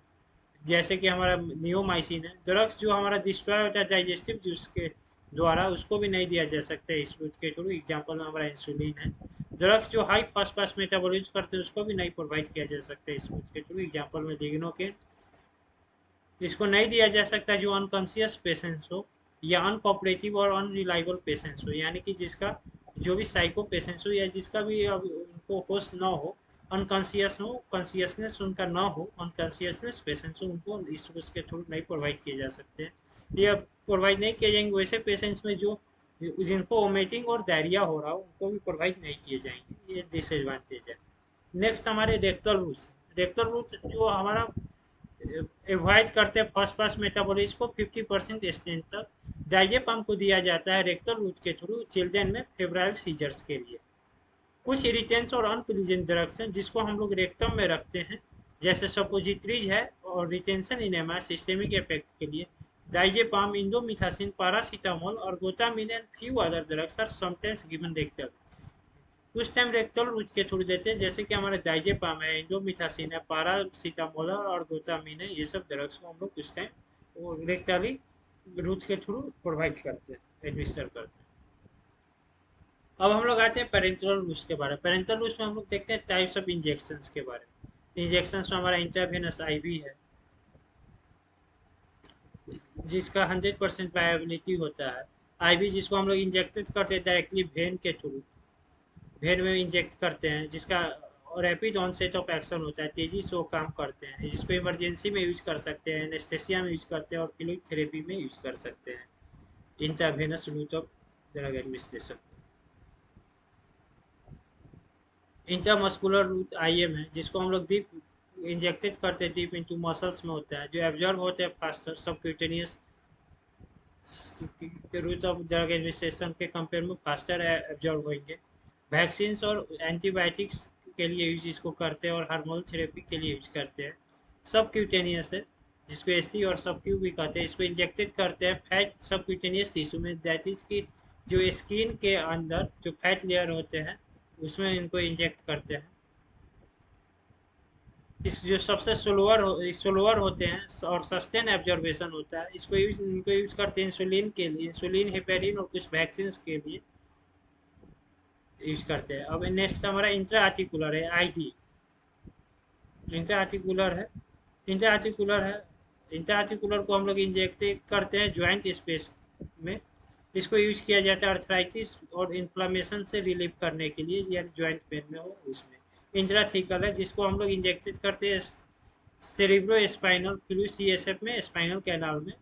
जैसे कि हमारा नियोमाइसिन है। ड्रग्स जो हमारा डिस्ट्रॉय होता है डाइजेस्टिव जूस के द्वारा, उसको भी नहीं दिया जा सकता है इस रूट के थ्रू। एग्जाम्पल में हमारा इंसुलिन है। ड्रग्स जो हाई फास्ट पास मेटाबॉलिज्म करते हैं उसको भी नहीं प्रोवाइड किया जा सकता है इस रूट के थ्रू। एग्जाम्पल में लिग्नोकेन, इसको नहीं दिया जा सकता जो अनकॉन्शियस पेशेंट्स हो, या अनकोऑपरेटिव और अनरिलायबल पेशेंट्स हो, यानी कि जिसका जो भी साइको पेशेंट्स हो, या जिसका भी अब उनको होश ना हो, अनकॉन्शियस हो, कॉन्शियसनेस उनका ना हो, अनकॉन्शियसनेस पेशेंट्स हो, उनको इस रूट्स के थ्रू नहीं प्रोवाइड किए जा सकते हैं। या प्रोवाइड नहीं किए जाएंगे वैसे पेशेंट्स में जो जिनको वोमिटिंग और डायरिया हो रहा हो, उनको भी प्रोवाइड नहीं किए जाएंगे। ये डिसएडवांटेज है। नेक्स्ट हमारे रेक्टल रूट्स। रेक्टल रूट जो हमारा एवॉइड करते हैं फर्स्ट पास मेटाबॉलिज्म को 50% एक्सटेंट तक। डाइजेपम को दिया जाता है रेक्टल रूट के थ्रू चिल्ड्रन में फेब्राइल सीजर्स के लिए। कुछ इरिटेंट्स और अनप्लीजेंट ड्रग्स हैं जिसको हम लोग रेक्टम में रखते हैं, जैसे सपोजिट्रीज है और रिटेंशन इनेमा सिस्टेमिक इफेक्ट के लिए। डाइजेपाम, इंडोमिथासिन, पैरासीटामोल और ergotamine and few other drugs are sometimes given rectal. कुछ टाइम रेक्टल रूट के थ्रू देते हैं, जैसे कि हमारे डाइजेपाम है, इंडोमिथासिन है, पैरासीटामोल और गोटामिन है। ये सब ड्रग्स को हम लोग कुछ टाइम रेक्टली रूट के थ्रू प्रोवाइड करते हैं, एडमिनिस्टर करते हैं। अब हम लोग आते हैं पेरेंटल रूट्स के बारे में। पेरेंटल रूट्स में हम लोग देखते हैं टाइप्स ऑफ इंजेक्शंस के बारे में। इंजेक्शंस में हमारा इंट्रावेनस आईवी है, जिसका 100% वायबिलिटी होता है। आईवी जिसको हम लोग इंजेक्टेड करते हैं डायरेक्टली वेन के थ्रू, वेन में इंजेक्ट करते हैं, जिसका रैपिड ऑनसेट ऑफ एक्शन होता है, तेजी से वो काम करते हैं, जिसको इमरजेंसी में यूज कर सकते हैं, एनेस्थेसिया में यूज करते हैं और फ्लूइड थेरेपी में यूज कर सकते हैं। Intravenous route of drug administration. Intramuscular route IM है, जिसको हम लोग डीप इंजेक्टेड करते हैं, डीप इनटू मसल्स में होता है, जो एब्जॉर्ब होते हैं faster subcutaneous route of drug administration के कंपेयर में फास्टर एब्जॉर्ब होंगे। वैक्सीन्स और एंटीबायोटिक्स के लिए यूज इसको करते हैं और हार्मोनल थेरेपी के लिए यूज करते हैं। सबक्यूटेनियस है, जिसको एससी और सबक्यू भी कहते हैं। इसको इंजेक्टेड करते हैं फैट सबक्यूटेनियस टिश्यू में, दैट इज की जो स्किन के अंदर जो फैट लेयर होते हैं उसमें इनको इंजेक्ट करते हैं। इस जो सबसे स्लोअर होते हैं और सस्टेन एब्जॉर्बेशन होता है, इनको यूज करते हैं इंसुलिन के लिए, इंसुलिन, हेपेरिन और कुछ वैक्सीन के लिए यूज करते हैं। अब नेक्स्ट हमारा इंट्रा आर्टिकुलर है, आईडी। इंट्रा आर्टिकुलर है, इंट्रा आर्टिकुलर है, इंट्रा आर्टिकुलर को हम लोग इंजेक्ट करते हैं ज्वाइंट स्पेस में। इसको यूज किया जाता है अर्थराइटिस और इन्फ्लामेशन से रिलीव करने के लिए, या ज्वाइंट पेन में हो उसमें। इंट्राथिकल है, जिसको हम लोग इंजेक्ट करते हैं सेरिब्रो स्पाइनल फ्लूइड, सीएसएफ में, स्पाइनल कैनाल में,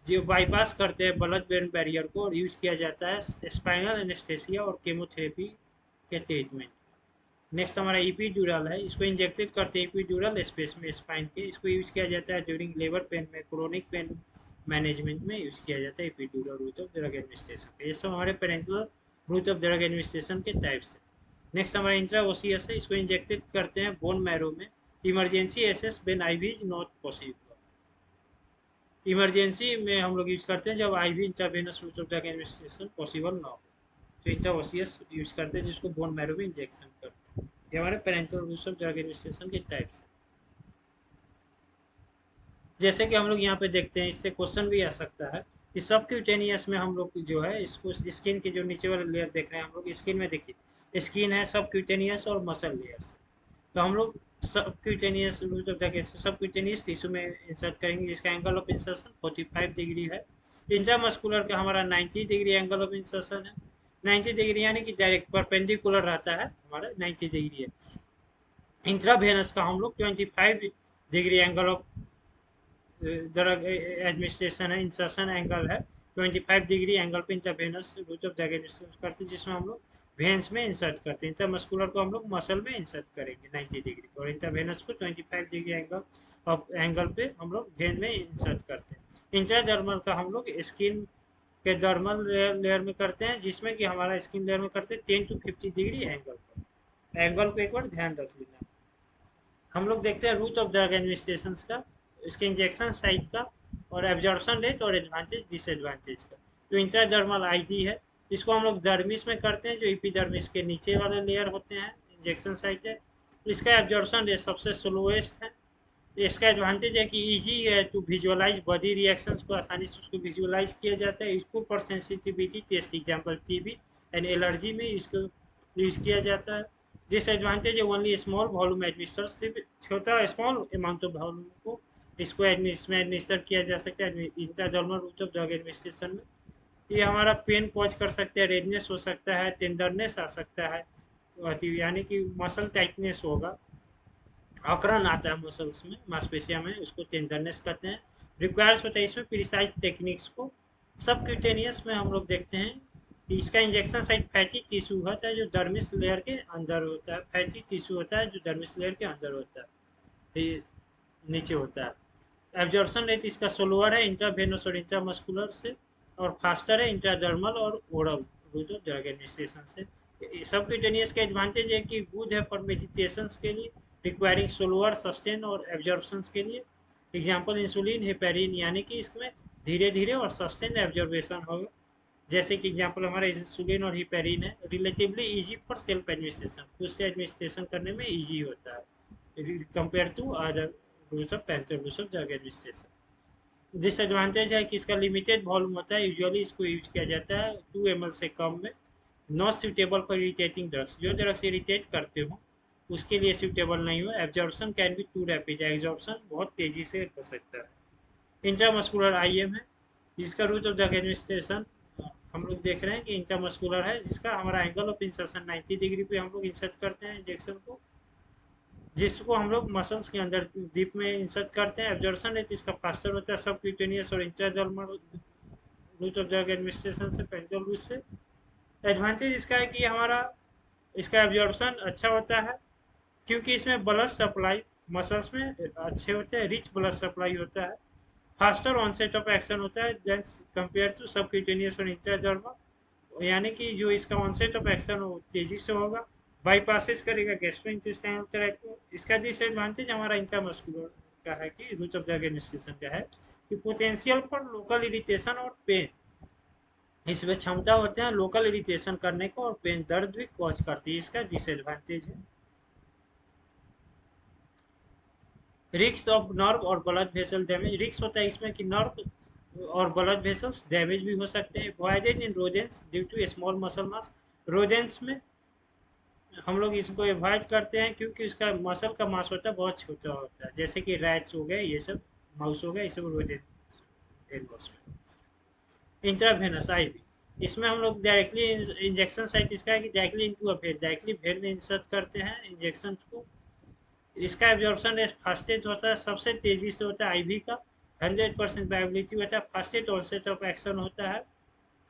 जो बाईपास करते हैं ब्लड ब्रेन बैरियर को, और यूज किया जाता है स्पाइनल एनेस्थेसिया और केमोथेरेपी के ट्रीटमेंट। नेक्स्ट हमारा इपीड्यूरल है, इसको इंजेक्टेड करते हैं इपीड्यूरल स्पेस में स्पाइन के। इसको यूज किया जाता है ड्यूरिंग लेबर पेन में, क्रोनिक पेन मैनेजमेंट में यूज किया जाता है epidural route of drug administration. ये सब हमारे parenteral route of drug administration के टाइप्स है। नेक्स्ट हमारा इंट्राओसियस है, इसको इंजेक्टेड करते हैं बोन मैरो में। Emergency access when IV is not possible, emergency में हम लोग यूज करते हैं जब IV intravenous route of drug administration possible ना हो, तो इंट्राओसियस यूज करते हैं, जिसको बोन मैरो में इंजेक्शन करते हैं। ये हमारे parenteral routes of drug administration के टाइप्स है। जैसे कि हम लोग यहाँ पे देखते हैं, इससे क्वेश्चन भी आ सकता है कि सब क्यूटेनियस में हम लोग जो है, इसको स्किन के जो नीचे वाले लेयर देख रहे हैं हम लोग, स्किन में देखिए स्किन है, सब क्यूटेनियस और मसल लेयर्स। तो हम लोग subcutaneous route of the subcutaneous tissue में इंसर्ट करेंगे, जिसका एंगल ऑफ इंसर्शन 45 डिग्री है। इंट्रामस्कुलर का हमारा 90 डिग्री एंगल ऑफ इंसर्शन है। 90 डिग्री यानी कि डायरेक्ट परपेंडिकुलर रहता है, हमारा 90 डिग्री है। इंट्रावेनस का हम लोग 25 degree angle of drug administration है, इंसर्शन एंगल है 25 डिग्री एंगल पे intravenous route of drug administration करते हैं, जिसमें हम लोग वेन्स में इंसर्ट करते हैं। इंट्रामस्कुलर को हम लोग मसल में इंसर्ट करेंगे 90 डिग्री पे, और इंट्रावेनस को 25 डिग्री एंगल पे हम लोग वेन में इंसर्ट करते हैं। इंट्राडर्मल का हम लोग स्किन के डर्मल लेयर में करते हैं, जिसमें कि हमारा स्किन लेयर में करते हैं 10 to 50 डिग्री एंगल पर। एंगल को एक बार ध्यान रख लेना। हम लोग देखते हैं रूट ऑफ ड्रग एडमिनिस्ट्रेशन का, इसके इंजेक्शन साइट का, और एब्जॉर्प्शन रेट और एडवांटेज डिसएडवांटेज का। तो इंट्राडर्मल आईडी है, इसको हम लोग डर्मिस में करते हैं, जो एपिडर्मिस के नीचे वाले लेयर होते हैं, इंजेक्शन साइट है। इसका एब्जॉर्प्शन रेट सबसे स्लोएस्ट है। इसका एडवांटेज है कि इजी है टू विजुअलाइज, बॉडी रिएक्शंस को आसानी से उसको विजुअलाइज किया जाता है। इसको पर sensitivity test, example TB and allergy में इसको यूज किया जाता है। डिसएडवांटेज है ओनली स्मॉल वॉल्यूम एडमिनिस्टर, सिर्फ छोटा स्मॉल अमाउंट ऑफ वॉल्यूम को इसको एडमिनिस्टर किया जा सकता है intradermal root of drug administration में। ये हमारा पेन कॉज कर सकते हैं, रेडनेस हो सकता है, टेंडरनेस आ सकता है, यानी कि मसल टाइटनेस होगा, अकड़न आता है मसल्स में, मांसपेशिया में, उसको टेंडरनेस कहते हैं। रिक्वायर्स होता है इसमें प्रिसाइज टेक्निक्स को। सब क्यूटेनियस में हम लोग देखते हैं कि इसका इंजेक्शन साइट फैटी टिश्यू होता है, जो डर्मिस लेयर के अंदर होता है। फैटी टिश्यू होता है जो डर्मिस लेयर के अंदर होता है, ये नीचे होता है। एब्जॉर्प्शन रेट इसका स्लोअर है इंट्रावेनस और इंट्रामस्कुलर से, और फास्टर है इंट्राडर्मल और oral route of drug administration से। सब क्यूटेनियस का एडवांटेज है कि गुड है फॉर मेडिटेशन के लिए, रिक्वायरिंग स्लोअर सस्टेन और एब्जॉर्प्शन के लिए। एग्जाम्पल इंसुलिन, हेपेरिन, यानी कि इसमें धीरे धीरे और सस्टेन एब्जॉर्बेशन होगा। जैसे कि एग्जाम्पल हमारा इंसुलिन और हिपेरिन है, relatively easy for self administration, खुद से एडमिनिस्ट्रेशन करने में इजी होता है compare to other routes of drug administration. Disadvantage है कि इसका लिमिटेड वॉल्यूम होता है, यूजुअली इसको यूज किया जाता है 2 ml से कम में। Not suitable for irritating drugs, जो ड्रग्स इरिटेट करते हो उसके लिए सूटेबल नहीं हो। Absorption can be too rapid, absorption बहुत तेजी से हो सकता है। इंट्रामस्कुलर आईएम है, जिसका रूट ऑफ ड्रग एडमिनिस्ट्रेशन हम लोग देख रहे हैं कि इंट्रामस्कुलर है, जिसका हमारा एंगल ऑफ इंसर्शन 90 डिग्री पे हम लोग इंसर्ट करते हैं इंजेक्शन को, जिसको हम लोग मसल्स के अंदर डीप में इंसर्ट करते हैं। एब्जॉर्प्शन रेट इसका फास्टर होता है सब क्यूटेनियस और intradermal root of drug administration से, पेरेंटल रूट से। एडवांटेज इसका है कि हमारा इसका एब्जॉर्प्शन अच्छा होता है, क्योंकि इसमें ब्लड सप्लाई मसल्स में अच्छे होते हैं, रिच ब्लड सप्लाई होता है। फास्टर ऑनसेट ऑफ एक्शन होता है देन कंपेयर टू सब क्यूटेनियस और इंट्राडर्मल, यानी कि जो इसका ऑनसेट ऑफ एक्शन हो तेजी से होगा, बाईपासेस करेगा गैस्ट्रोइंटेस्टाइनल ट्रैक्ट को। इसका डिसएडवांटेज हमारा इंट्रामस्कुलर का है कि रूट ऑफ ड्रग एडमिनिस्ट्रेशन का है कि पोटेंशियल फॉर लोकल इरिटेशन और पेन, इसमें क्षमता होते हैं लोकल इरिटेशन करने को, और पेन दर्द भी कॉज करती है, इसका डिसएडवांटेज है। रिक्स ऑफ नर्व और ब्लड वेसल डैमेज, रिक्स होता है इसमें कि नर्व और ब्लड वेसल्स डैमेज भी हो सकते हैं। Avoided in rodents due to small muscle mass, rodents में हम लोग इसको अवॉइड करते हैं क्योंकि उसका मसल का मास होता है बहुत छोटा होता है, जैसे कि रैट्स हो गए, ये सब माउस हो गए, ये सब रोडेंट एनिमल्स में। इंट्रावेनस आईवी, इसमें हम लोग डायरेक्टली इंजेक्शन साइट इसका है कि directly into a when, directly when में इंसर्ट करते हैं इंजेक्शन को। इसका एब्जॉर्प्शन रेट फास्टेस्ट होता है, सबसे तेजी से होता है आईवी का, 100% बायोबिलिटी होता है, फास्टेस्ट ऑनसेट ऑफ एक्शन होता है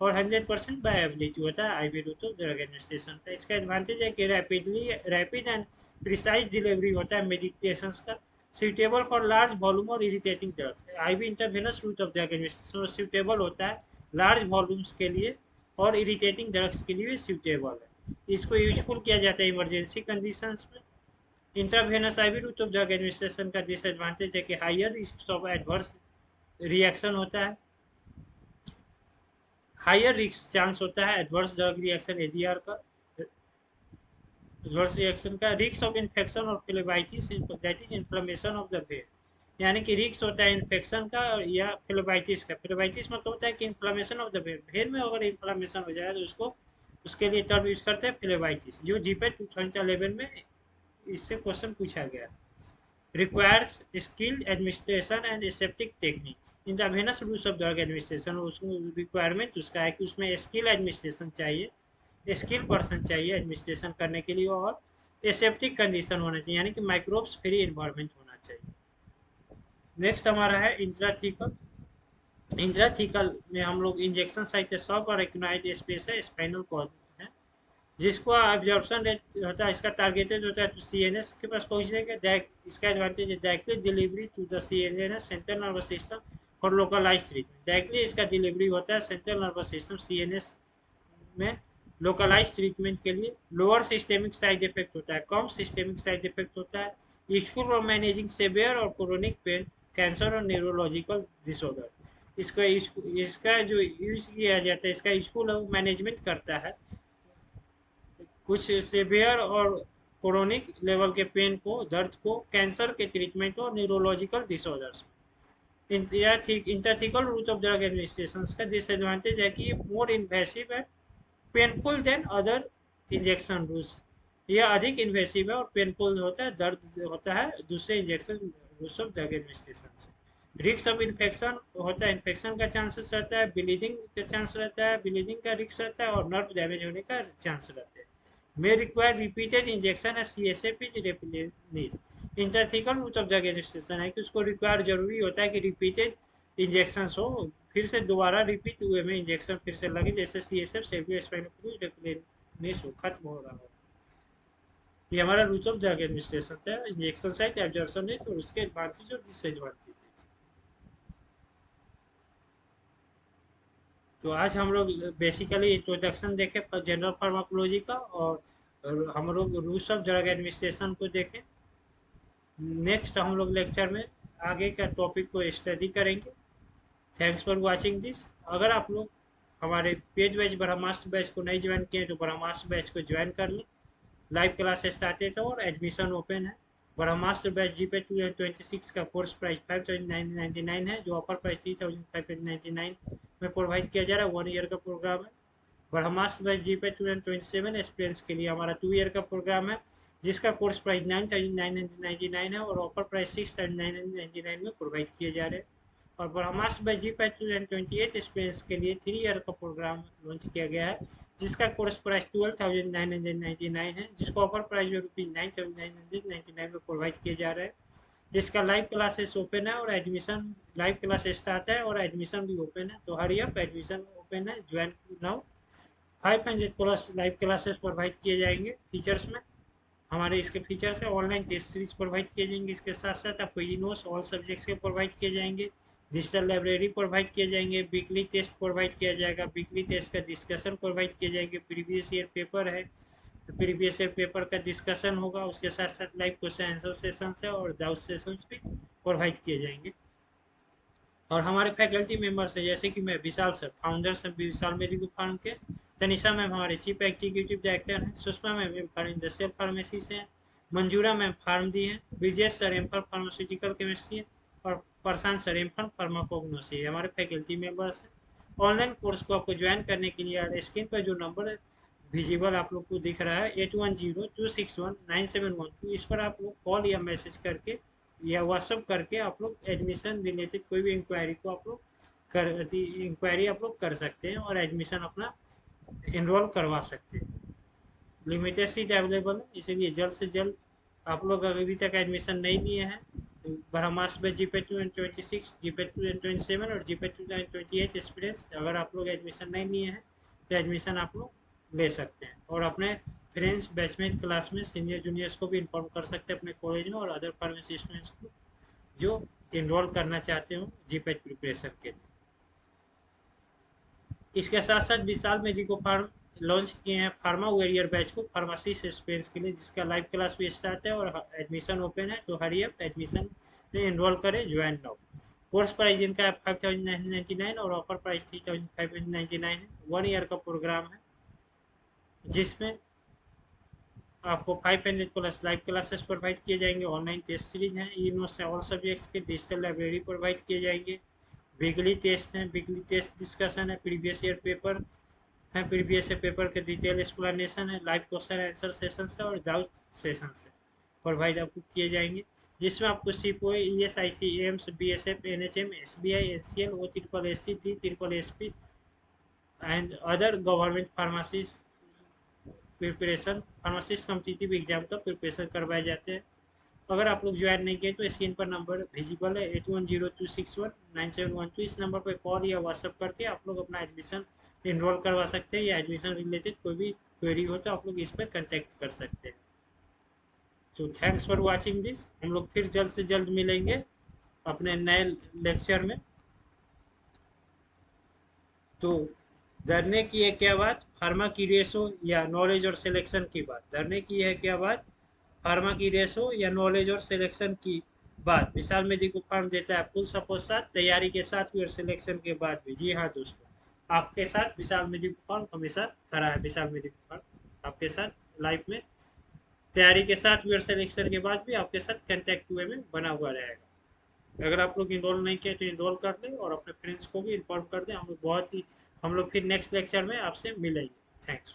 और 100% बायोबिलिटी होता है ivy route of drug administration का। इसका एडवांटेज है कि रैपिड एंड प्रिसाइज डिलीवरी होता है मेडिकेशन का, suitable फॉर लार्ज वॉल्यूम और irritating drugs. IV intravenous route of drug administration suitable होता है लार्ज वॉल्यूम्स के लिए और इरिटेटिंग ड्रग्स के लिए suitable है। इसको यूजफुल किया जाता है इमरजेंसी कंडीशंस में। Intravenous IV route of drug administration का डिसएडवांटेज है कि higher risk of adverse reaction होता है, हायर रिस्क चांस होता है एडवर्स ड्रग रिएक्शन एडीआर का, एडवर्स रिएक्शन का, रिस्क ऑफ इन्फेक्शन और phlebitis that is inflammation of the vein, यानी कि रिस्क होता है इन्फेक्शन का या फ्लेबाइटिस का। फ्लेबाइटिस मतलब होता है कि inflammation of the when, when में अगर इन्फ्लेमेशन हो जाए तो उसको उसके लिए टर्म यूज करते हैं फ्लेबाइटिस, जो जीपे 2011 में इससे क्वेश्चन पूछा गया। requires skilled administration and aseptic technique। Intravenous routes of drug administration, उसको रिक्वायरमेंट उसका है कि उसमें स्किल एडमिनिस्ट्रेशन चाहिए, स्किल पर्सन चाहिए एडमिनिस्ट्रेशन करने के लिए, और एसेप्टिक कंडीशन होना चाहिए, यानी कि माइक्रोब्स फ्री इन्वायरमेंट होना चाहिए। नेक्स्ट हमारा है इंट्राथीकल। इंट्राथीकल में हम लोग इंजेक्शन साइट है, सब और एक्नाइड स्पेस है, स्पाइनल कॉर्ड है, जिसको एब्जॉर्प्शन रेट होता है, इसका टारगेटेड होता है तो सीएनएस के पास पहुंचने का। इसका एडवांटेज है directly delivery to the CNS central nervous system for localise treatment, directly इसका डिलीवरी होता है सेंट्रल नर्वस सिस्टम सीएनएस में लोकलाइज ट्रीटमेंट के लिए। लोअर सिस्टेमिक साइड इफेक्ट होता है, कम सिस्टेमिक साइड इफेक्ट होता है, यूजफुल फॉर मैनेजिंग सेवियर और क्रोनिक पेन, कैंसर और न्यूरोलॉजिकल डिसऑर्डर। इसका जो यूज किया जाता है, इसका यूजफुल मैनेजमेंट करता है कुछ सेवियर और क्रोनिक लेवल के पेन को, दर्द को, कैंसर के ट्रीटमेंट और neurological disorders. Intrathecal route of drug administration का डिसएडवांटेज है कि ये मोर इन्वेसिव है, painful than other injection routes, यह अधिक इन्वेसिव है और पेनफुल होता है, दर्द होता है दूसरे injection routes of drug administration से। रिस्क ऑफ इन्फेक्शन होता है, इन्फेक्शन का चांसेस रहता है, ब्लीडिंग का चांस रहता है, ब्लीडिंग का रिस्क रहता है और नर्व डैमेज होने का चांस रहता है। may require repeated injection as CSF is replenished। Intrathecal route of drug administration है कि उसको रिक्वायर जरूरी होता है कि रिपीटेड इंजेक्शन हो, फिर से दोबारा रिपीट हुए में इंजेक्शन फिर से लगे, जैसे CSF severe spinal fluid replenish हो, खत्म हो रहा हो। ये हमारा रूट ऑफ ड्रग एडमिनिस्ट्रेशन था, इंजेक्शन साइट एब्जॉर्प्शन रेट और उसके एडवांटेज और डिसएडवांटेज। तो आज हम लोग बेसिकली इंट्रोडक्शन देखे जनरल फार्माकोलॉजी का, और हम लोग रूल्स ऑफ ड्रग एडमिनिस्ट्रेशन को देखें। नेक्स्ट हम लोग लेक्चर में आगे का टॉपिक को स्टडी करेंगे। Thanks for watching this. अगर आप लोग हमारे पेज वाइज ब्रह्मास्त्र बैच को नहीं ज्वाइन किए तो ब्रह्मास्त्र बैच को ज्वाइन कर लें। लाइव क्लास स्टार्टेड है और एडमिशन ओपन है। ब्रह्मास्त्र बैच GPET 2026 का कोर्स प्राइस 5,999 है, जो ऑफर प्राइस 3,599 में प्रोवाइड किया जा रहा है। 1 ईयर का प्रोग्राम है। ब्रह्मास्त्र बैच GPET 2027 एक्सपीरियंस के लिए हमारा 2 ईयर का प्रोग्राम है, जिसका कोर्स प्राइस 9,999 है और ऑफर प्राइस 6,999 में प्रोवाइड किए जा रहे हैं। और ब्रह्मास्त्र बाय GPET 2028 एक्सपीरियंस के लिए 3 ईयर का प्रोग्राम लॉन्च किया गया है, जिसका कोर्स प्राइस 12,999 है, जिसको ऑफर प्राइस में ₹9,999 में प्रोवाइड किए जा रहे हैं। जिसका लाइव क्लासेस ओपन है और एडमिशन, लाइव क्लास स्टार्ट है और एडमिशन भी ओपन है, तो हर ईयर एडमिशन ओपन है, join now. 500 plus live classes provide किए जाएंगे। फीचर्स में हमारे इसके फीचर्स है, ऑनलाइन टेस्ट सीरीज प्रोवाइड किए जाएंगे, इसके साथ साथ आपको ई नोट्स ऑल सब्जेक्ट्स के प्रोवाइड किए जाएंगे, डिजिटल लाइब्रेरी प्रोवाइड किए जाएंगे, वीकली टेस्ट प्रोवाइड किया जाएगा, वीकली टेस्ट का डिस्कशन प्रोवाइड किए जाएंगे, प्रीवियस ईयर पेपर है, प्रीवियस ईयर पेपर का डिस्कशन होगा, उसके साथ साथ लाइव क्वेश्चन आंसर सेशन है और डाउट सेशन भी प्रोवाइड किए जाएंगे। और हमारे फैकल्टी मेंबर्स हैं, जैसे कि मैं विशाल सर, फाउंडर सर विशाल मेडिकल फार्म के, तनिषा मैम हमारे चीफ एग्जीक्यूटिव डायरेक्टर हैं, सुषमा मैम इंडस्ट्रियल फार्मेसी से हैं, मंजूरा मैम फार्म दी है, ब्रिजेश सर एम.फार्म फार्मास्यूटिकल केमिस्ट्री है, और प्रशांत सर एम.फार्म फार्माकोग्नोसी है, हमारे फैकल्टी मेंबर्स हैं। ऑनलाइन कोर्स को आपको ज्वाइन करने के लिए स्क्रीन पर जो नंबर विजिबल आप लोग को दिख रहा है 8102619712, इस पर आप लोग कॉल या मैसेज करके या व्हाट्सअप करके आप लोग एडमिशन रिलेटेड कोई भी इंक्वायरी को आप लोग कर सकते हैं और एडमिशन अपना इनरोल करवा सकते हैं। लिमिटेड सीट अवेलेबल है, इसीलिए जल्द से जल्द आप लोग अभी तक एडमिशन नहीं लिए हैं तो ब्रह्मास्त्र में GPAT 2026, GPAT 2027 और GPAT 2028 एक्सपीरियंस, अगर आप लोग एडमिशन नहीं लिए हैं तो एडमिशन आप लोग ले सकते हैं और अपने फ्रेंड्स बैचमेट क्लास में सीनियर जूनियर्स को भी इन्फॉर्म कर सकते हैं अपने कॉलेज में और अदर फार्मेसी स्टूडेंट्स को जो इनरोल करना चाहते हो GPAT प्रिपरेशन के लिए। इसके साथ साथ विशाल मेडिको फार्म लॉन्च किए हैं फार्मा वेरियर बैच को फार्मेसी एक्सपीरियंस के लिए, जिसका लाइव क्लास भी स्टार्ट है और एडमिशन ओपन है, तो हरी अप एडमिशन में इनरोल करें, ज्वाइन नाउ। कोर्स प्राइस इनका है 5,999 और ऑफर प्राइस 3,599 है। 1 ईयर का प्रोग्राम है जिसमें आपको 500 प्लस लाइव क्लासेस प्रोवाइड किए जाएंगे, ऑनलाइन टेस्ट सीरीज हैं, ई नोट्स से ऑल सब्जेक्ट्स के, डिजिटल लाइब्रेरी प्रोवाइड किए जाएंगे, वीकली टेस्ट हैं, वीकली टेस्ट डिस्कशन है, प्रीवियस ईयर पेपर है, प्रीवियस ईयर पेपर के डिटेल एक्सप्लेनेशन है, लाइव क्वेश्चन आंसर सेशन है और डाउट सेशन है प्रोवाइड आपको किए जाएंगे, जिसमें आपको सीपोए, ESIC, AIIMS, BSF, NHM, SBI, NCL, OSSC, DSSP and other government pharmacist competitive exam का प्रिपरेशन करवाए जाते हैं। अगर आप लोग ज्वाइन नहीं किए तो स्क्रीन पर नंबर विजिबल है 8102619712, इस नंबर पर कॉल या व्हाट्सअप करके आप लोग अपना एडमिशन इनरोल करवा सकते हैं या एडमिशन रिलेटेड कोई भी क्वेरी हो तो आप लोग इस पर कंटेक्ट कर सकते हैं। तो थैंक्स फॉर वाचिंग दिस, हम लोग फिर जल्द से जल्द मिलेंगे अपने नए लेक्चर में। तो डरने की है क्या बात, फार्मा की रेस हो या नॉलेज और सिलेक्शन की बात, डरने की है क्या बात, फार्मा की रेस हो या नॉलेज और सिलेक्शन की बात, विशाल मेडिको फार्म देता है फुल सपोर्ट, साथ तैयारी के साथ भी और सिलेक्शन के बाद भी। जी हाँ दोस्तों, आपके साथ विशाल मेडिको फार्म हमेशा खड़ा है। विशाल मेडिको फार्म आपके साथ लाइफ में तैयारी के साथ भी और सिलेक्शन के बाद भी आपके साथ कंटेक्ट हुए में बना हुआ रहेगा। अगर आप लोग इनरोल नहीं किए तो इनरोल कर दें और अपने फ्रेंड्स को भी इन्फॉर्म कर दें। हम लोग फिर नेक्स्ट लेक्चर में आपसे मिलेंगे। थैंक्स।